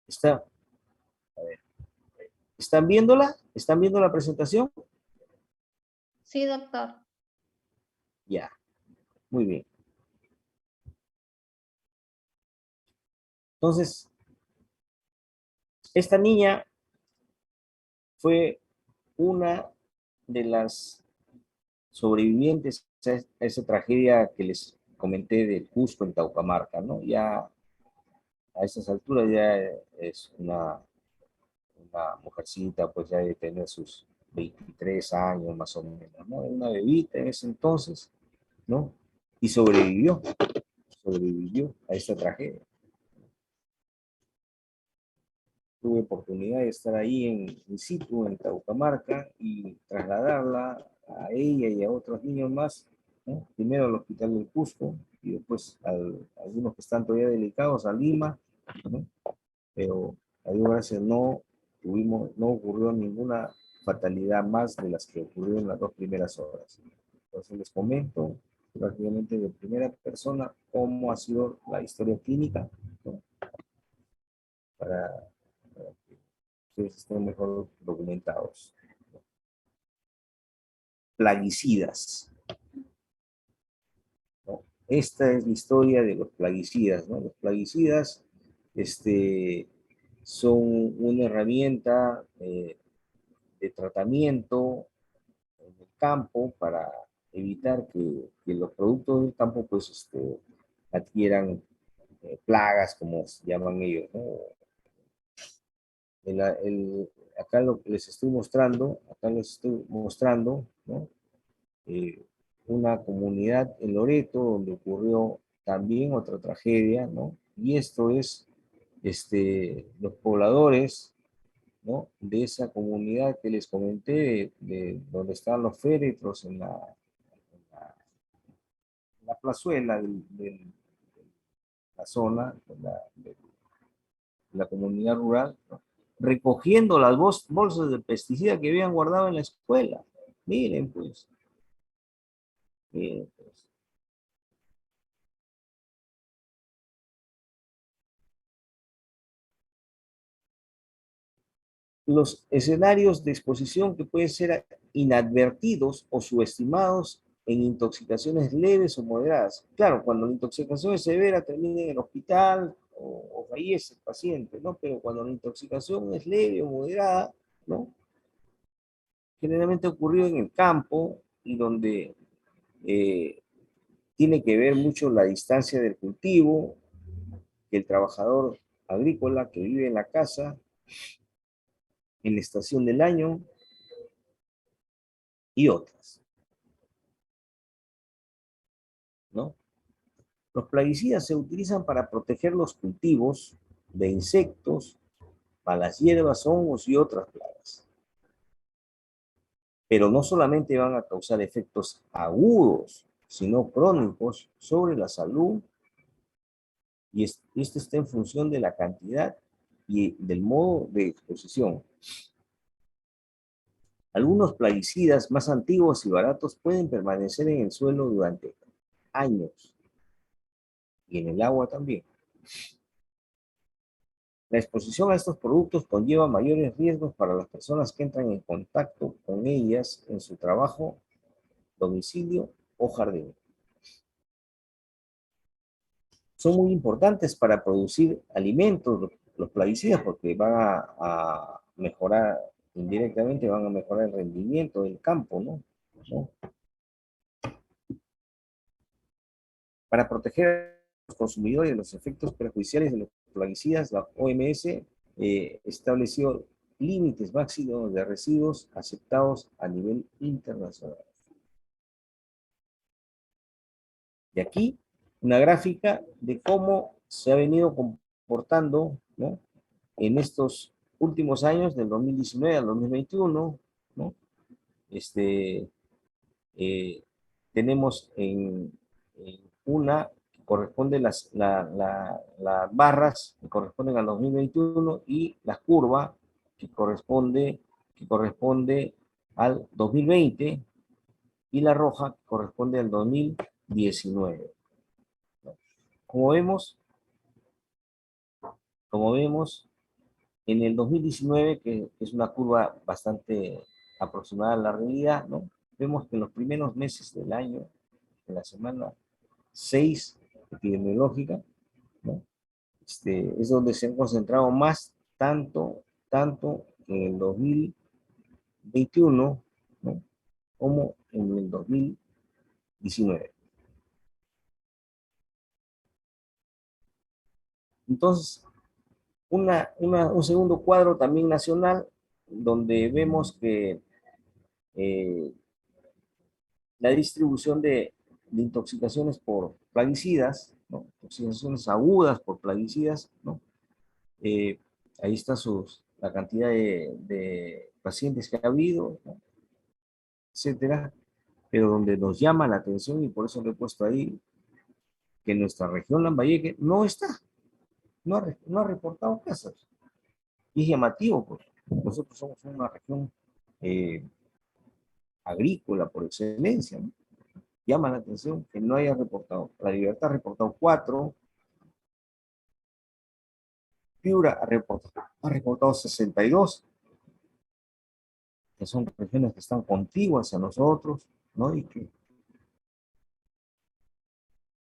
Está, a ver. ¿Están viéndola? ¿Están viendo la presentación? Sí, doctor. Ya, muy bien. Entonces, esta niña fue una de las sobrevivientes a esa tragedia que les comenté del Cusco en Taucamarca, ¿no? Ya a estas alturas ya es una mujercita, pues ya de tener sus 23 años más o menos, ¿no? Una bebita en ese entonces, ¿no? Y sobrevivió a esta tragedia. Tuve oportunidad de estar ahí in situ, en Taucamarca, y trasladarla a ella y a otros niños más, ¿no? Primero al hospital del Cusco, y después a algunos que están todavía delicados, a Lima, ¿no? Pero a Dios gracias no ocurrió ninguna fatalidad más de las que ocurrieron en las 2 primeras horas. Entonces les comento prácticamente de primera persona cómo ha sido la historia clínica, ¿no? para que ustedes estén mejor documentados. Plaguicidas, ¿no? Esta es la historia de los plaguicidas, ¿no? Los plaguicidas son una herramienta de tratamiento en el campo para evitar que los productos del campo pues adquieran plagas, como se llaman ellos, ¿no? Acá lo que les estoy mostrando, ¿no? Eh, una comunidad en Loreto donde ocurrió también otra tragedia, ¿no? Y esto es los pobladores, ¿no? De esa comunidad que les comenté, de donde están los féretros en la plazuela de la zona, de la comunidad rural, ¿no? Recogiendo las bolsas de pesticida que habían guardado en la escuela. Miren, pues. Miren, pues. Los escenarios de exposición que pueden ser inadvertidos o subestimados en intoxicaciones leves o moderadas. Claro, cuando la intoxicación es severa termina en el hospital o fallece el paciente, ¿no? Pero cuando la intoxicación es leve o moderada, ¿no? Generalmente ha ocurrido en el campo y donde eh, tiene que ver mucho la distancia del cultivo, que el trabajador agrícola que vive en la casa en la estación del año y otras, ¿no? Los plaguicidas se utilizan para proteger los cultivos de insectos, malas hierbas, hongos y otras plagas. Pero no solamente van a causar efectos agudos, sino crónicos sobre la salud, y esto está en función de la cantidad y del modo de exposición. Algunos plaguicidas más antiguos y baratos pueden permanecer en el suelo durante años y en el agua también. La exposición a estos productos conlleva mayores riesgos para las personas que entran en contacto con ellas en su trabajo, domicilio o jardín. Son muy importantes para producir alimentos, los plaguicidas, porque van a mejorar, indirectamente van a mejorar el rendimiento del campo, ¿no? Para proteger a los consumidores de los efectos perjudiciales de los plaguicidas, la OMS estableció límites máximos de residuos aceptados a nivel internacional. Y aquí una gráfica de cómo se ha venido comportando, ¿no?, en estos últimos años, del 2019 al 2021, ¿no? Eh, tenemos en una que corresponde las barras que corresponden al 2021 y la curva que corresponde al 2020 y la roja que corresponde al 2019. Como vemos, en el 2019, que es una curva bastante aproximada a la realidad, ¿no?, vemos que en los primeros meses del año, en la semana 6 epidemiológica, ¿no?, es donde se han concentrado más, tanto en el 2021, ¿no?, como en el 2019. Entonces, un segundo cuadro también nacional, donde vemos que la distribución de intoxicaciones por plaguicidas, ¿no?, intoxicaciones agudas por plaguicidas, ¿no? Ahí está la cantidad de pacientes que ha habido, ¿no?, etcétera, pero donde nos llama la atención, y por eso lo he puesto ahí, que nuestra región Lambayeque no ha reportado casos. Y es llamativo, porque nosotros somos una región agrícola por excelencia, ¿no? Llama la atención que no haya reportado. La Libertad ha reportado 4, Piura ha reportado 62, que son regiones que están contiguas a nosotros, ¿no?, y que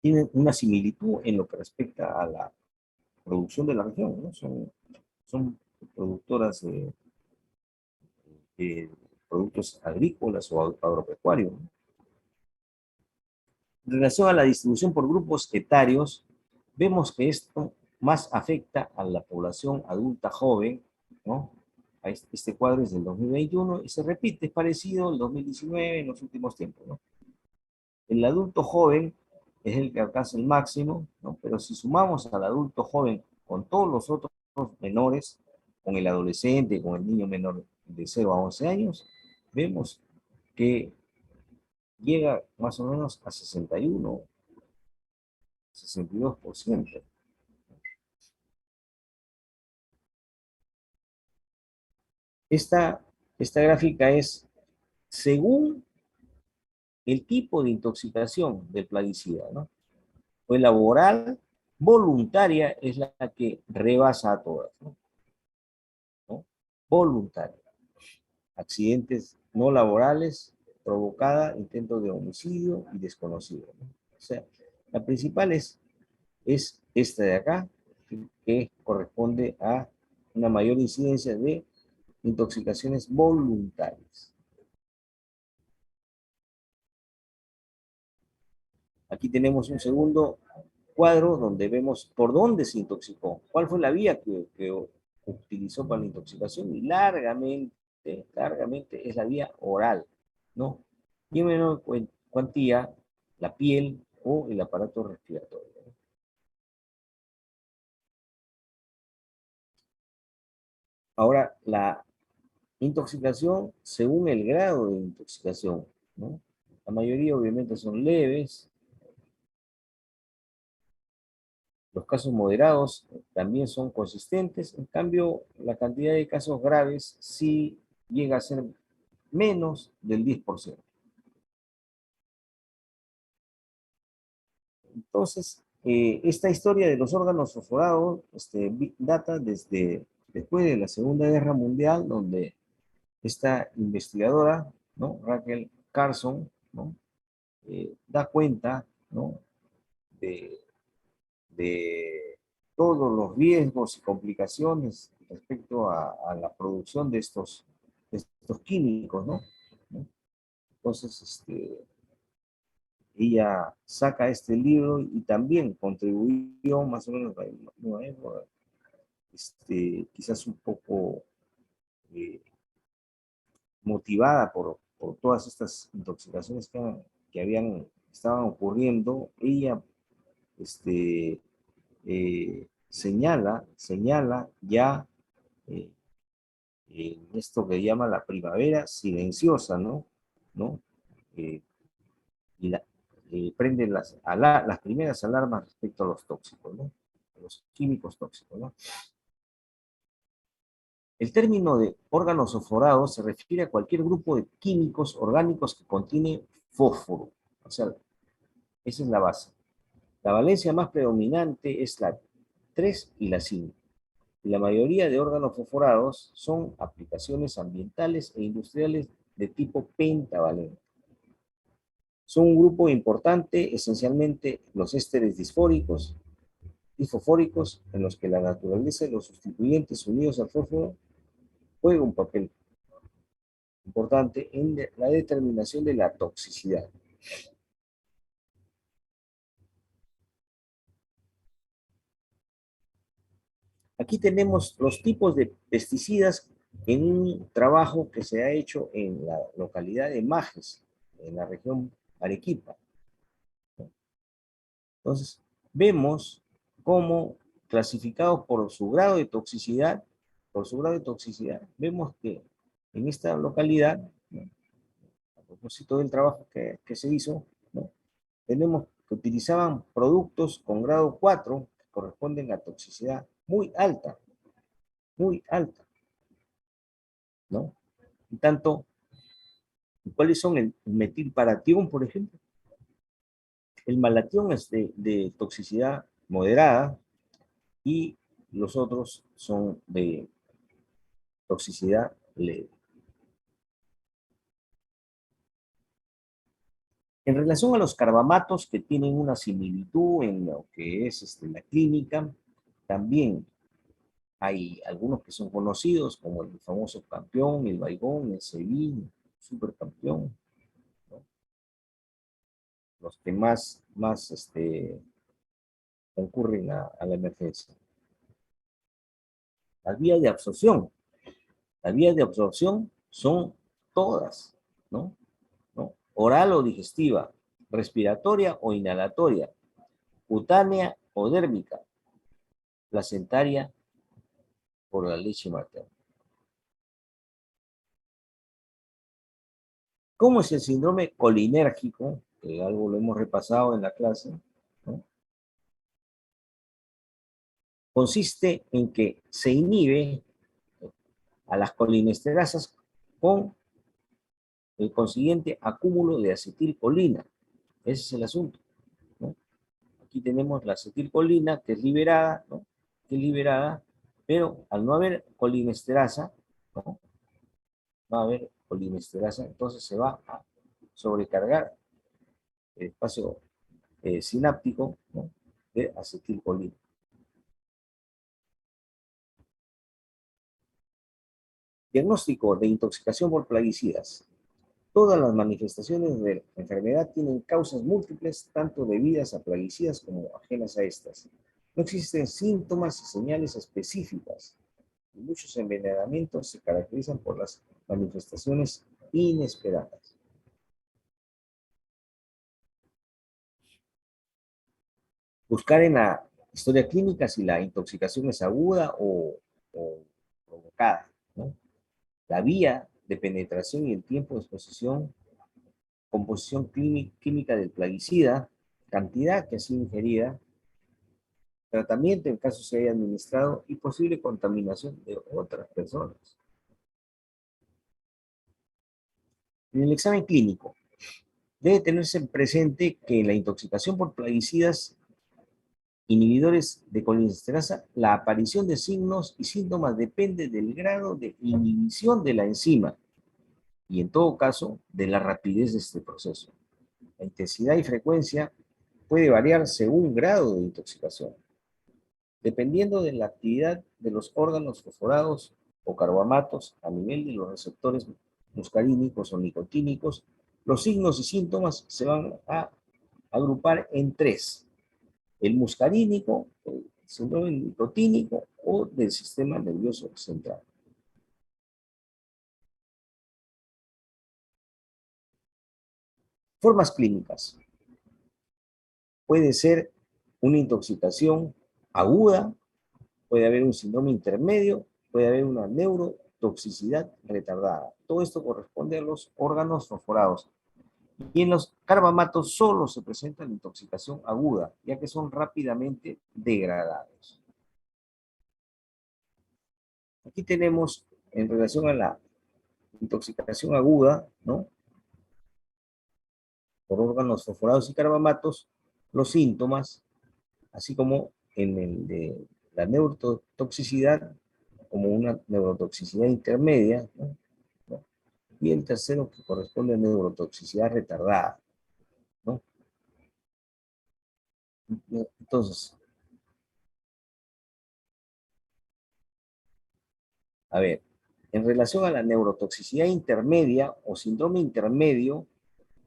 tienen una similitud en lo que respecta a la producción de la región, ¿no? Son productoras de productos agrícolas o agropecuarios, ¿no? En relación a la distribución por grupos etarios, vemos que esto más afecta a la población adulta joven, ¿no? Este cuadro es del 2021 y se repite, es parecido al 2019 en los últimos tiempos, ¿no? El adulto joven es el que alcanza el máximo, ¿no? Pero si sumamos al adulto joven con todos los otros menores, con el adolescente, con el niño menor de 0 a 11 años, vemos que llega más o menos a 61, 62%. Esta gráfica es según el tipo de intoxicación del plaguicida, ¿no? Pues laboral, voluntaria es la que rebasa a todas, ¿no? Voluntaria. Accidentes no laborales, provocada, intento de homicidio y desconocido, ¿no? O sea, la principal es esta de acá, que corresponde a una mayor incidencia de intoxicaciones voluntarias. Aquí tenemos un segundo cuadro donde vemos por dónde se intoxicó, cuál fue la vía que utilizó para la intoxicación y largamente es la vía oral, ¿no? Y en menor cuantía, la piel o el aparato respiratorio. Ahora, la intoxicación según el grado de intoxicación, ¿no? La mayoría obviamente son leves. Los casos moderados también son consistentes. En cambio, la cantidad de casos graves sí llega a ser menos del 10%. Entonces, esta historia de los órganos fosforados data desde después de la Segunda Guerra Mundial, donde esta investigadora, ¿no? Rachel Carson, ¿no? Da cuenta, ¿no? de, de todos los riesgos y complicaciones respecto a la producción de estos químicos, ¿no? Entonces, ella saca este libro y también contribuyó más o menos a la misma época, quizás un poco motivada por todas estas intoxicaciones que estaban ocurriendo. Ella señala ya eh, en esto que llama la primavera silenciosa, ¿no? ¿No? Eh, y prende las primeras alarmas respecto a los tóxicos, ¿no? A los químicos tóxicos, ¿no? El término de órganos fosforados se refiere a cualquier grupo de químicos orgánicos que contiene fósforo. O sea, esa es la base. La valencia más predominante es la 3 y la 5. Y la mayoría de órganos fosforados son aplicaciones ambientales e industriales de tipo pentavalente. Son un grupo importante, esencialmente los ésteres disfóricos y fosfóricos, en los que la naturaleza y los sustituyentes unidos al fósforo juegan un papel importante en la determinación de la toxicidad. Aquí tenemos los tipos de pesticidas en un trabajo que se ha hecho en la localidad de Majes, en la región Arequipa. Entonces, vemos cómo clasificados por su grado de toxicidad, vemos que en esta localidad, ¿no? A propósito del trabajo que se hizo, ¿no? Tenemos que utilizaban productos con grado 4 que corresponden a toxicidad muy alta, ¿no? Y tanto, ¿cuáles son el metilparatión, por ejemplo? El malatión es de toxicidad moderada y los otros son de toxicidad leve. En relación a los carbamatos que tienen una similitud en lo que es la clínica, también hay algunos que son conocidos, como el famoso campeón, el Baigón, el Sebin, supercampeón, ¿no? Los que más concurren a la emergencia. Las vías de absorción. Las vías de absorción son todas, ¿no? ¿No? Oral o digestiva, respiratoria o inhalatoria, cutánea o dérmica, placentaria por la leche materna. ¿Cómo es el síndrome colinérgico? Que algo lo hemos repasado en la clase, ¿no? Consiste en que se inhibe a las colinesterasas con el consiguiente acúmulo de acetilcolina. Ese es el asunto, ¿no? Aquí tenemos la acetilcolina que es liberada, ¿no? Que es liberada, pero al no haber colinesterasa, ¿no? Va a haber colinesterasa, entonces se va a sobrecargar el espacio sináptico, ¿no? De acetilcolina. Diagnóstico de intoxicación por plaguicidas. Todas las manifestaciones de la enfermedad tienen causas múltiples, tanto debidas a plaguicidas como ajenas a estas. No existen síntomas y señales específicas. Y muchos envenenamientos se caracterizan por las manifestaciones inesperadas. Buscar en la historia clínica si la intoxicación es aguda o provocada, ¿no? La vía de penetración y el tiempo de exposición, composición química del plaguicida, cantidad que ha sido ingerida, tratamiento en caso se haya administrado y posible contaminación de otras personas. En el examen clínico, debe tenerse presente que en la intoxicación por plaguicidas inhibidores de colinesterasa, la aparición de signos y síntomas depende del grado de inhibición de la enzima y, en todo caso, de la rapidez de este proceso. La intensidad y frecuencia puede variar según grado de intoxicación. Dependiendo de la actividad de los órganos fosforados o carbamatos a nivel de los receptores muscarínicos o nicotínicos, los signos y síntomas se van a agrupar en tres: el muscarínico, el síndrome nicotínico o del sistema nervioso central. Formas clínicas. Puede ser una intoxicación aguda, puede haber un síndrome intermedio, puede haber una neurotoxicidad retardada. Todo esto corresponde a los órganos fosforados. Y en los carbamatos solo se presenta la intoxicación aguda, ya que son rápidamente degradados. Aquí tenemos, en relación a la intoxicación aguda, ¿no?, por órganos fosforados y carbamatos, los síntomas, así como en el de la neurotoxicidad, como una neurotoxicidad intermedia, ¿no?, y el tercero que corresponde a neurotoxicidad retardada, ¿no? Entonces, a ver, en relación a la neurotoxicidad intermedia o síndrome intermedio,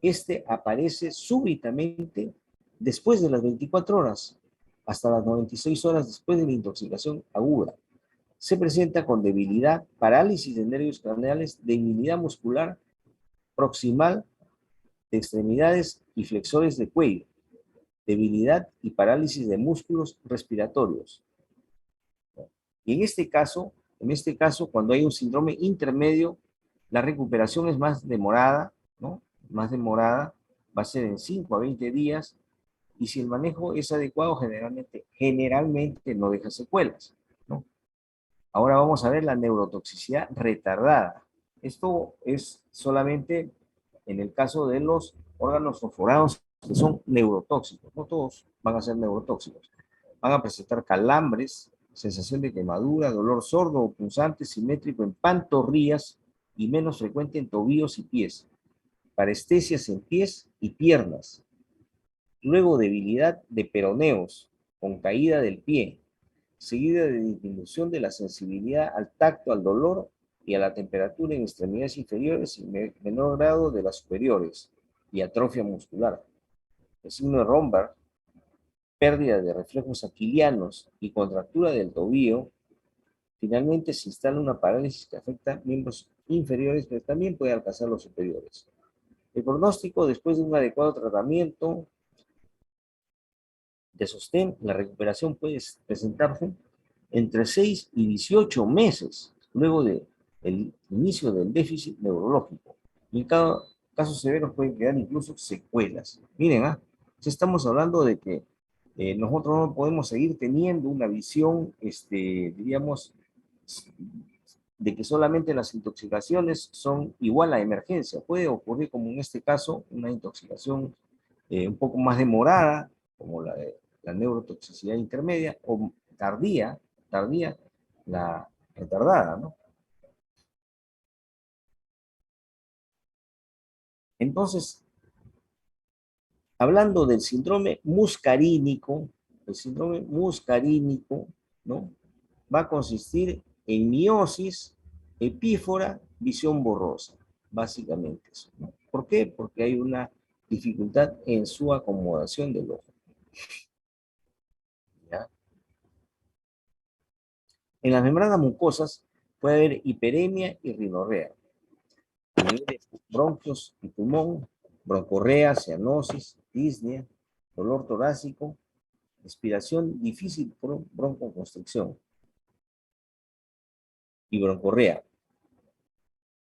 este aparece súbitamente después de las 24 horas, hasta las 96 horas después de la intoxicación aguda. Se presenta con debilidad, parálisis de nervios craneales, debilidad muscular proximal de extremidades y flexores de cuello, debilidad y parálisis de músculos respiratorios. Y en este caso, cuando hay un síndrome intermedio, la recuperación es más demorada, ¿no? Más demorada, va a ser en 5 a 20 días, y si el manejo es adecuado, generalmente no deja secuelas, ¿no? Ahora vamos a ver la neurotoxicidad retardada. Esto es solamente en el caso de los órganos fosforados que son neurotóxicos. No todos van a ser neurotóxicos. Van a presentar calambres, sensación de quemadura, dolor sordo o punzante simétrico en pantorrillas y menos frecuente en tobillos y pies, parestesias en pies y piernas, luego debilidad de peroneos con caída del pie, seguida de disminución de la sensibilidad al tacto, al dolor y a la temperatura en extremidades inferiores y menor grado de las superiores, y atrofia muscular. El signo de Romberg, pérdida de reflejos aquilianos y contractura del tobillo. Finalmente se instala una parálisis que afecta miembros inferiores, pero también puede alcanzar los superiores. El pronóstico, después de un adecuado tratamiento de sostén, la recuperación puede presentarse entre 6 y 18 meses luego del inicio del déficit neurológico. Y en cada caso severo pueden quedar incluso secuelas. Miren, estamos hablando de que nosotros no podemos seguir teniendo una visión, diríamos, de que solamente las intoxicaciones son igual a emergencia. Puede ocurrir, como en este caso, una intoxicación un poco más demorada, como la de la neurotoxicidad intermedia, o tardía, la retardada, ¿no? Entonces, hablando del síndrome muscarínico, el síndrome muscarínico, ¿no?, va a consistir en miosis, epífora, visión borrosa, básicamente eso, ¿no? ¿Por qué? Porque hay una dificultad en su acomodación del ojo, ¿ya? En las membranas mucosas puede haber hiperemia y rinorrea. A nivel de bronquios y pulmón, broncorrea, cianosis, disnea, dolor torácico, respiración difícil por broncoconstricción y broncorrea.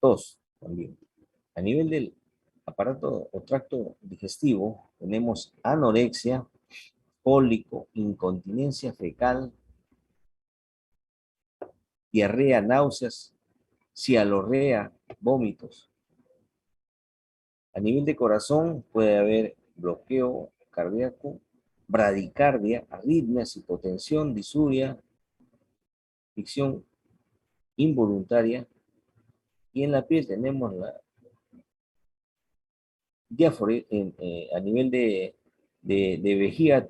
Tos también. A nivel del aparato o tracto digestivo, tenemos anorexia, cólico, incontinencia fecal, diarrea, náuseas, cialorrea, vómitos. A nivel de corazón puede haber bloqueo cardíaco, bradicardia, arritmias, hipotensión, disuria, ficción involuntaria. Y en la piel tenemos la diáfora, a nivel de vejiga,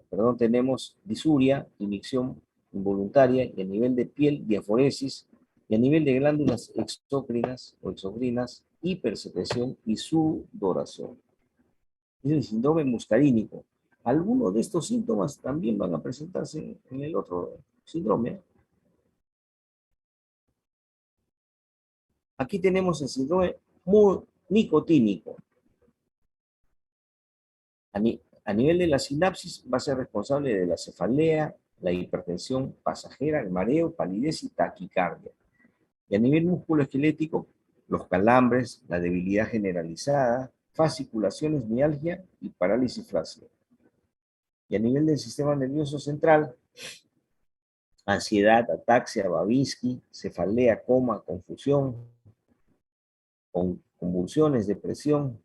perdón, tenemos disuria, inyección involuntaria, y a nivel de piel, diaforesis, y a nivel de glándulas exócrinas o exocrinas, hipersecreción y sudoración. Es el síndrome muscarínico. Algunos de estos síntomas también van a presentarse en el otro síndrome. Aquí tenemos el síndrome nicotínico. A nivel de la sinapsis va a ser responsable de la cefalea, la hipertensión pasajera, el mareo, palidez y taquicardia. Y a nivel musculoesquelético, los calambres, la debilidad generalizada, fasciculaciones, mialgia y parálisis flácida. Y a nivel del sistema nervioso central, ansiedad, ataxia, Babinski, cefalea, coma, confusión, convulsiones, depresión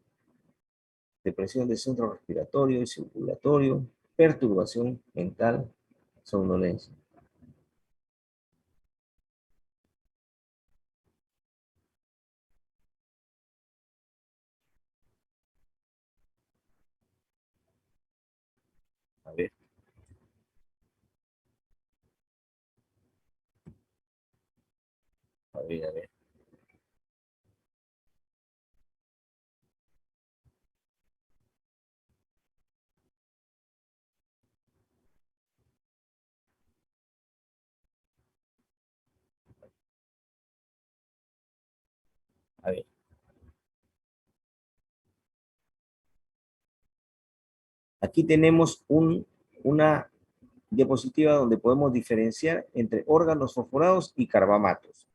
del centro respiratorio y circulatorio, perturbación mental, somnolencia. A ver. A ver, a ver. A ver. Aquí tenemos una diapositiva donde podemos diferenciar entre órganos fosforados y carbamatos.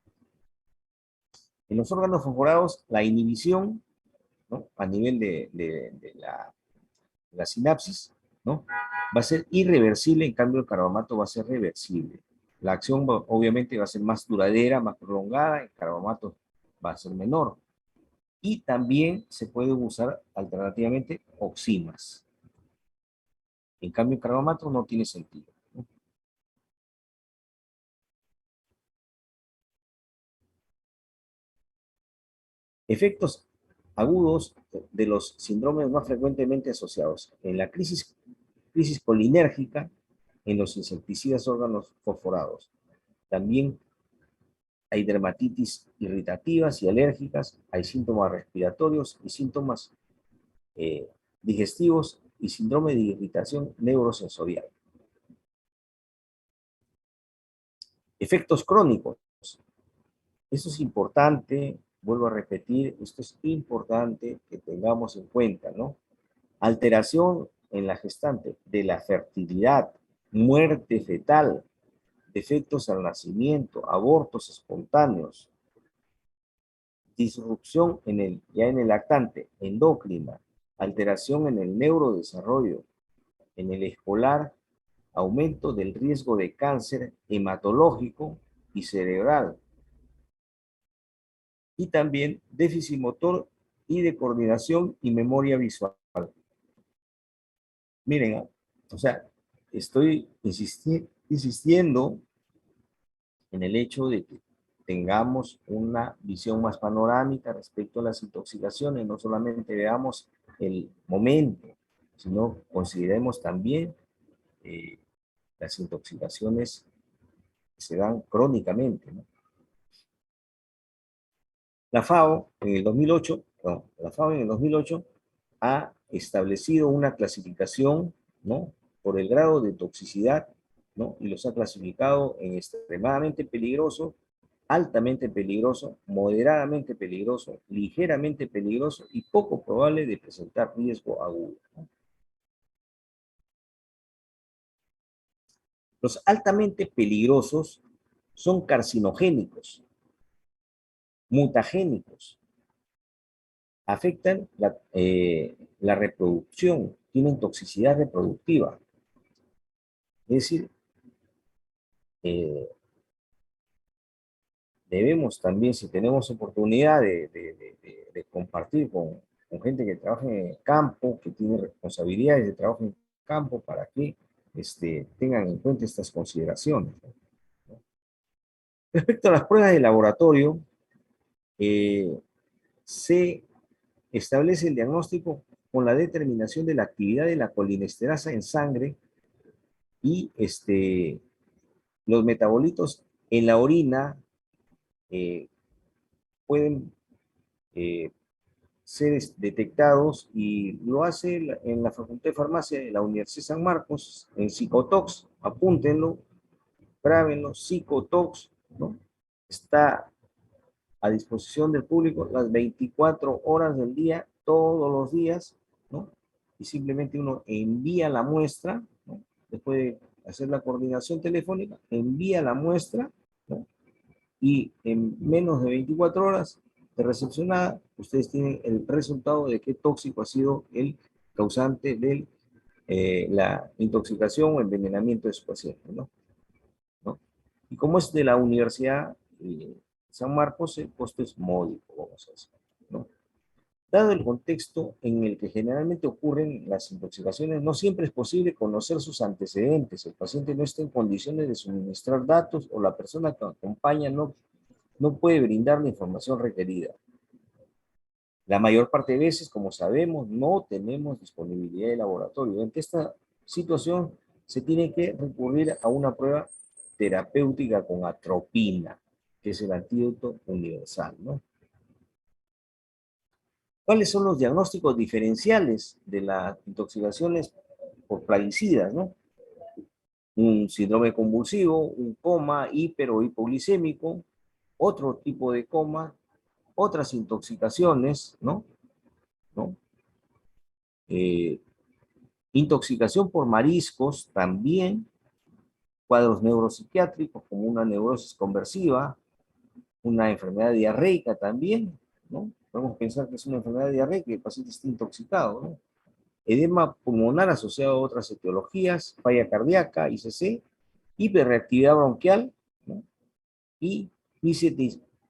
En los órganos fosforados, la inhibición, ¿no?, a nivel de la sinapsis, ¿no?, va a ser irreversible, en cambio el carbamato va a ser reversible. La acción obviamente va a ser más duradera, más prolongada, el carbamato va a ser menor. Y también se puede usar alternativamente oximas. En cambio, el carbamato no tiene sentido, ¿no? Efectos agudos de los síndromes más frecuentemente asociados. En la crisis colinérgica, en los insecticidas órganos fosforados. También hay dermatitis irritativas y alérgicas, hay síntomas respiratorios y síntomas digestivos y síndrome de irritación neurosensorial. Efectos crónicos. Esto es importante, vuelvo a repetir, esto es importante que tengamos en cuenta, ¿no? Alteración en la gestante de la fertilidad, muerte fetal, defectos al nacimiento, abortos espontáneos, disrupción ya en el lactante, endocrina, alteración en el neurodesarrollo, en el escolar, aumento del riesgo de cáncer hematológico y cerebral, y también déficit motor y de coordinación y memoria visual. Miren, o sea, estoy insistiendo en el hecho de que tengamos una visión más panorámica respecto a las intoxicaciones, no solamente veamos el momento, sino consideremos también las intoxicaciones que se dan crónicamente, ¿no? La FAO en el 2008, ha establecido una clasificación, ¿no?, por el grado de toxicidad ¿no? Y los ha clasificado en extremadamente peligroso, altamente peligroso, moderadamente peligroso, ligeramente peligroso y poco probable de presentar riesgo agudo, ¿no? Los altamente peligrosos son carcinogénicos, mutagénicos, afectan la reproducción, tienen toxicidad reproductiva. Es decir, eh, debemos también, si tenemos oportunidad de compartir con gente que trabaja en el campo, que tiene responsabilidades de trabajo en el campo, para que tengan en cuenta estas consideraciones, ¿no? Respecto a las pruebas de laboratorio, se establece el diagnóstico con la determinación de la actividad de la colinesterasa en sangre y los metabolitos en la orina pueden ser detectados, y lo hace en la Facultad de Farmacia de la Universidad de San Marcos, en Psicotox, apúntenlo, grábenlo, Psicotox, ¿no? Está a disposición del público las 24 horas del día, todos los días, ¿no? Y simplemente uno envía la muestra, ¿no? Después de hacer la coordinación telefónica, envía la muestra, ¿no? Y en menos de 24 horas de recepcionada, ustedes tienen el resultado de qué tóxico ha sido el causante de la intoxicación o envenenamiento de su paciente, ¿no? ¿No? Y como es de la Universidad San Marcos, el costo es módico, vamos a decir, ¿no? Dado el contexto en el que generalmente ocurren las intoxicaciones, no siempre es posible conocer sus antecedentes. El paciente no está en condiciones de suministrar datos, o la persona que acompaña no puede brindar la información requerida. La mayor parte de veces, como sabemos, no tenemos disponibilidad de laboratorio. Ante esta situación, se tiene que recurrir a una prueba terapéutica con atropina, que es el antídoto universal, ¿no? ¿Cuáles son los diagnósticos diferenciales de las intoxicaciones por plaguicidas, ¿no? Un síndrome convulsivo, un coma hiper o hipoglicémico, otro tipo de coma, otras intoxicaciones, ¿no? ¿No? Intoxicación por mariscos también, cuadros neuropsiquiátricos como una neurosis conversiva, una enfermedad diarreica también, ¿no? Podemos pensar que es una enfermedad diarreica y el paciente está intoxicado, ¿no? Edema pulmonar asociado a otras etiologías, falla cardíaca, ICC, hiperreactividad bronquial, ¿no? Y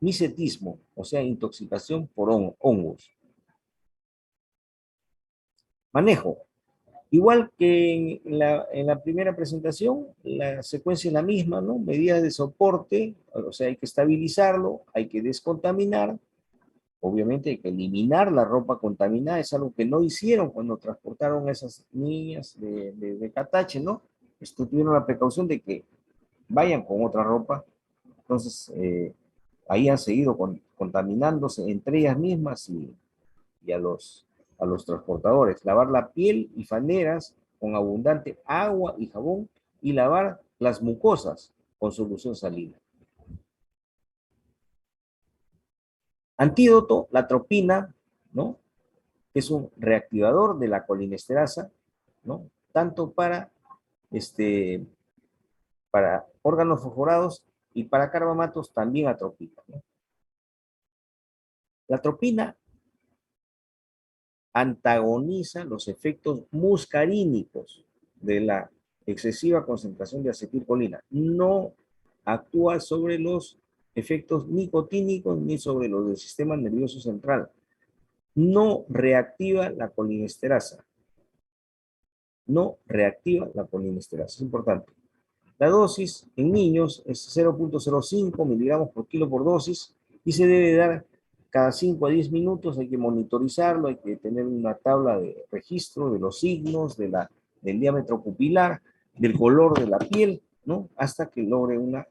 misetismo, o sea, intoxicación por hongos. Manejo. Igual que en la primera presentación, la secuencia es la misma, ¿no? Medidas de soporte, o sea, hay que estabilizarlo, hay que descontaminar, obviamente hay que eliminar la ropa contaminada, es algo que no hicieron cuando transportaron a esas niñas de Catache, ¿no? Tuvieron la precaución de que vayan con otra ropa, entonces ahí han seguido contaminándose entre ellas mismas y a los transportadores. Lavar la piel y faneras con abundante agua y jabón, y lavar las mucosas con solución salina. Antídoto, la atropina, ¿no? Es un reactivador de la colinesterasa, ¿no? Tanto para órganos fosforados y para carbamatos también atropina, ¿no? La atropina antagoniza los efectos muscarínicos de la excesiva concentración de acetilcolina. No actúa sobre los efectos nicotínicos ni sobre los del sistema nervioso central. No reactiva la colinesterasa. No reactiva la colinesterasa. Es importante. La dosis en niños es 0.05 miligramos por kilo por dosis y se debe dar cada 5 a 10 minutos. Hay que monitorizarlo, hay que tener una tabla de registro de los signos, del diámetro pupilar, del color de la piel, ¿no? Hasta que logre una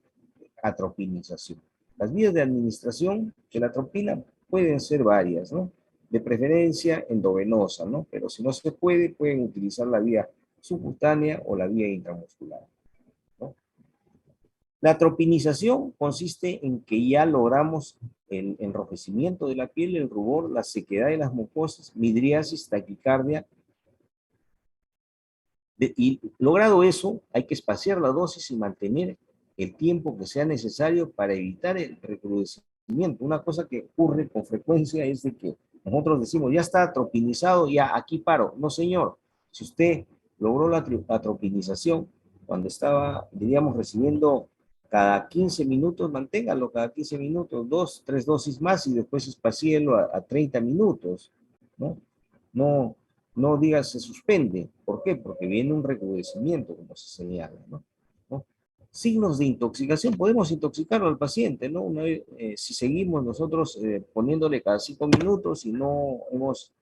atropinización. Las vías de administración de la atropina pueden ser varias, ¿no? De preferencia endovenosa, ¿no? Pero si no se puede, pueden utilizar la vía subcutánea o la vía intramuscular, ¿no? La atropinización consiste en que ya logramos el enrojecimiento de la piel, el rubor, la sequedad de las mucosas, midriasis, taquicardia. Y logrado eso, hay que espaciar la dosis y mantener el tiempo que sea necesario para evitar el recrudecimiento. Una cosa que ocurre con frecuencia es de que nosotros decimos, ya está atropinizado, ya aquí paro. No, señor. Si usted logró la atropinización cuando estaba, diríamos, recibiendo cada 15 minutos, manténgalo cada 15 minutos, 2, 3 dosis más y después espacíelo a 30 minutos, ¿no? No, no digas se suspende. ¿Por qué? Porque viene un recrudecimiento, como se señala, ¿no? ¿No? Signos de intoxicación, podemos intoxicarlo al paciente, ¿no? Una vez, si seguimos nosotros poniéndole cada 5 minutos y no hemos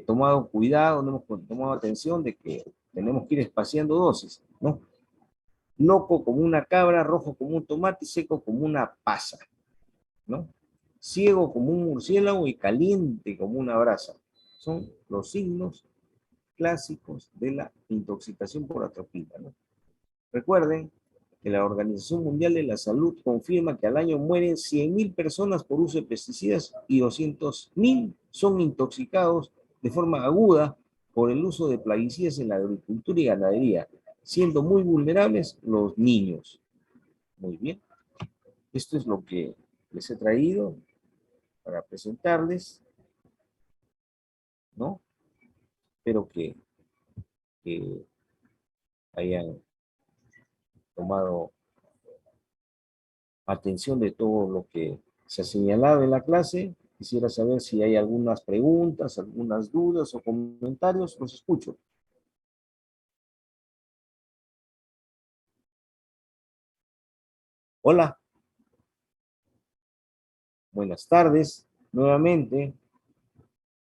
tomado cuidado, no hemos tomado atención de que tenemos que ir espaciando dosis, ¿no? Loco como una cabra, rojo como un tomate, seco como una pasa, ¿no? Ciego como un murciélago y caliente como una brasa. Son los signos clásicos de la intoxicación por atropina, ¿no? Recuerden que la Organización Mundial de la Salud confirma que al año mueren 100.000 personas por uso de pesticidas y 200.000 son intoxicados de forma aguda por el uso de plaguicidas en la agricultura y ganadería, siendo muy vulnerables los niños. Muy bien. Esto es lo que les he traído para presentarles, ¿no? Espero que hayan tomado atención de todo lo que se ha señalado en la clase. Quisiera saber si hay algunas preguntas, algunas dudas o comentarios. Los escucho. Hola. Buenas tardes. Nuevamente.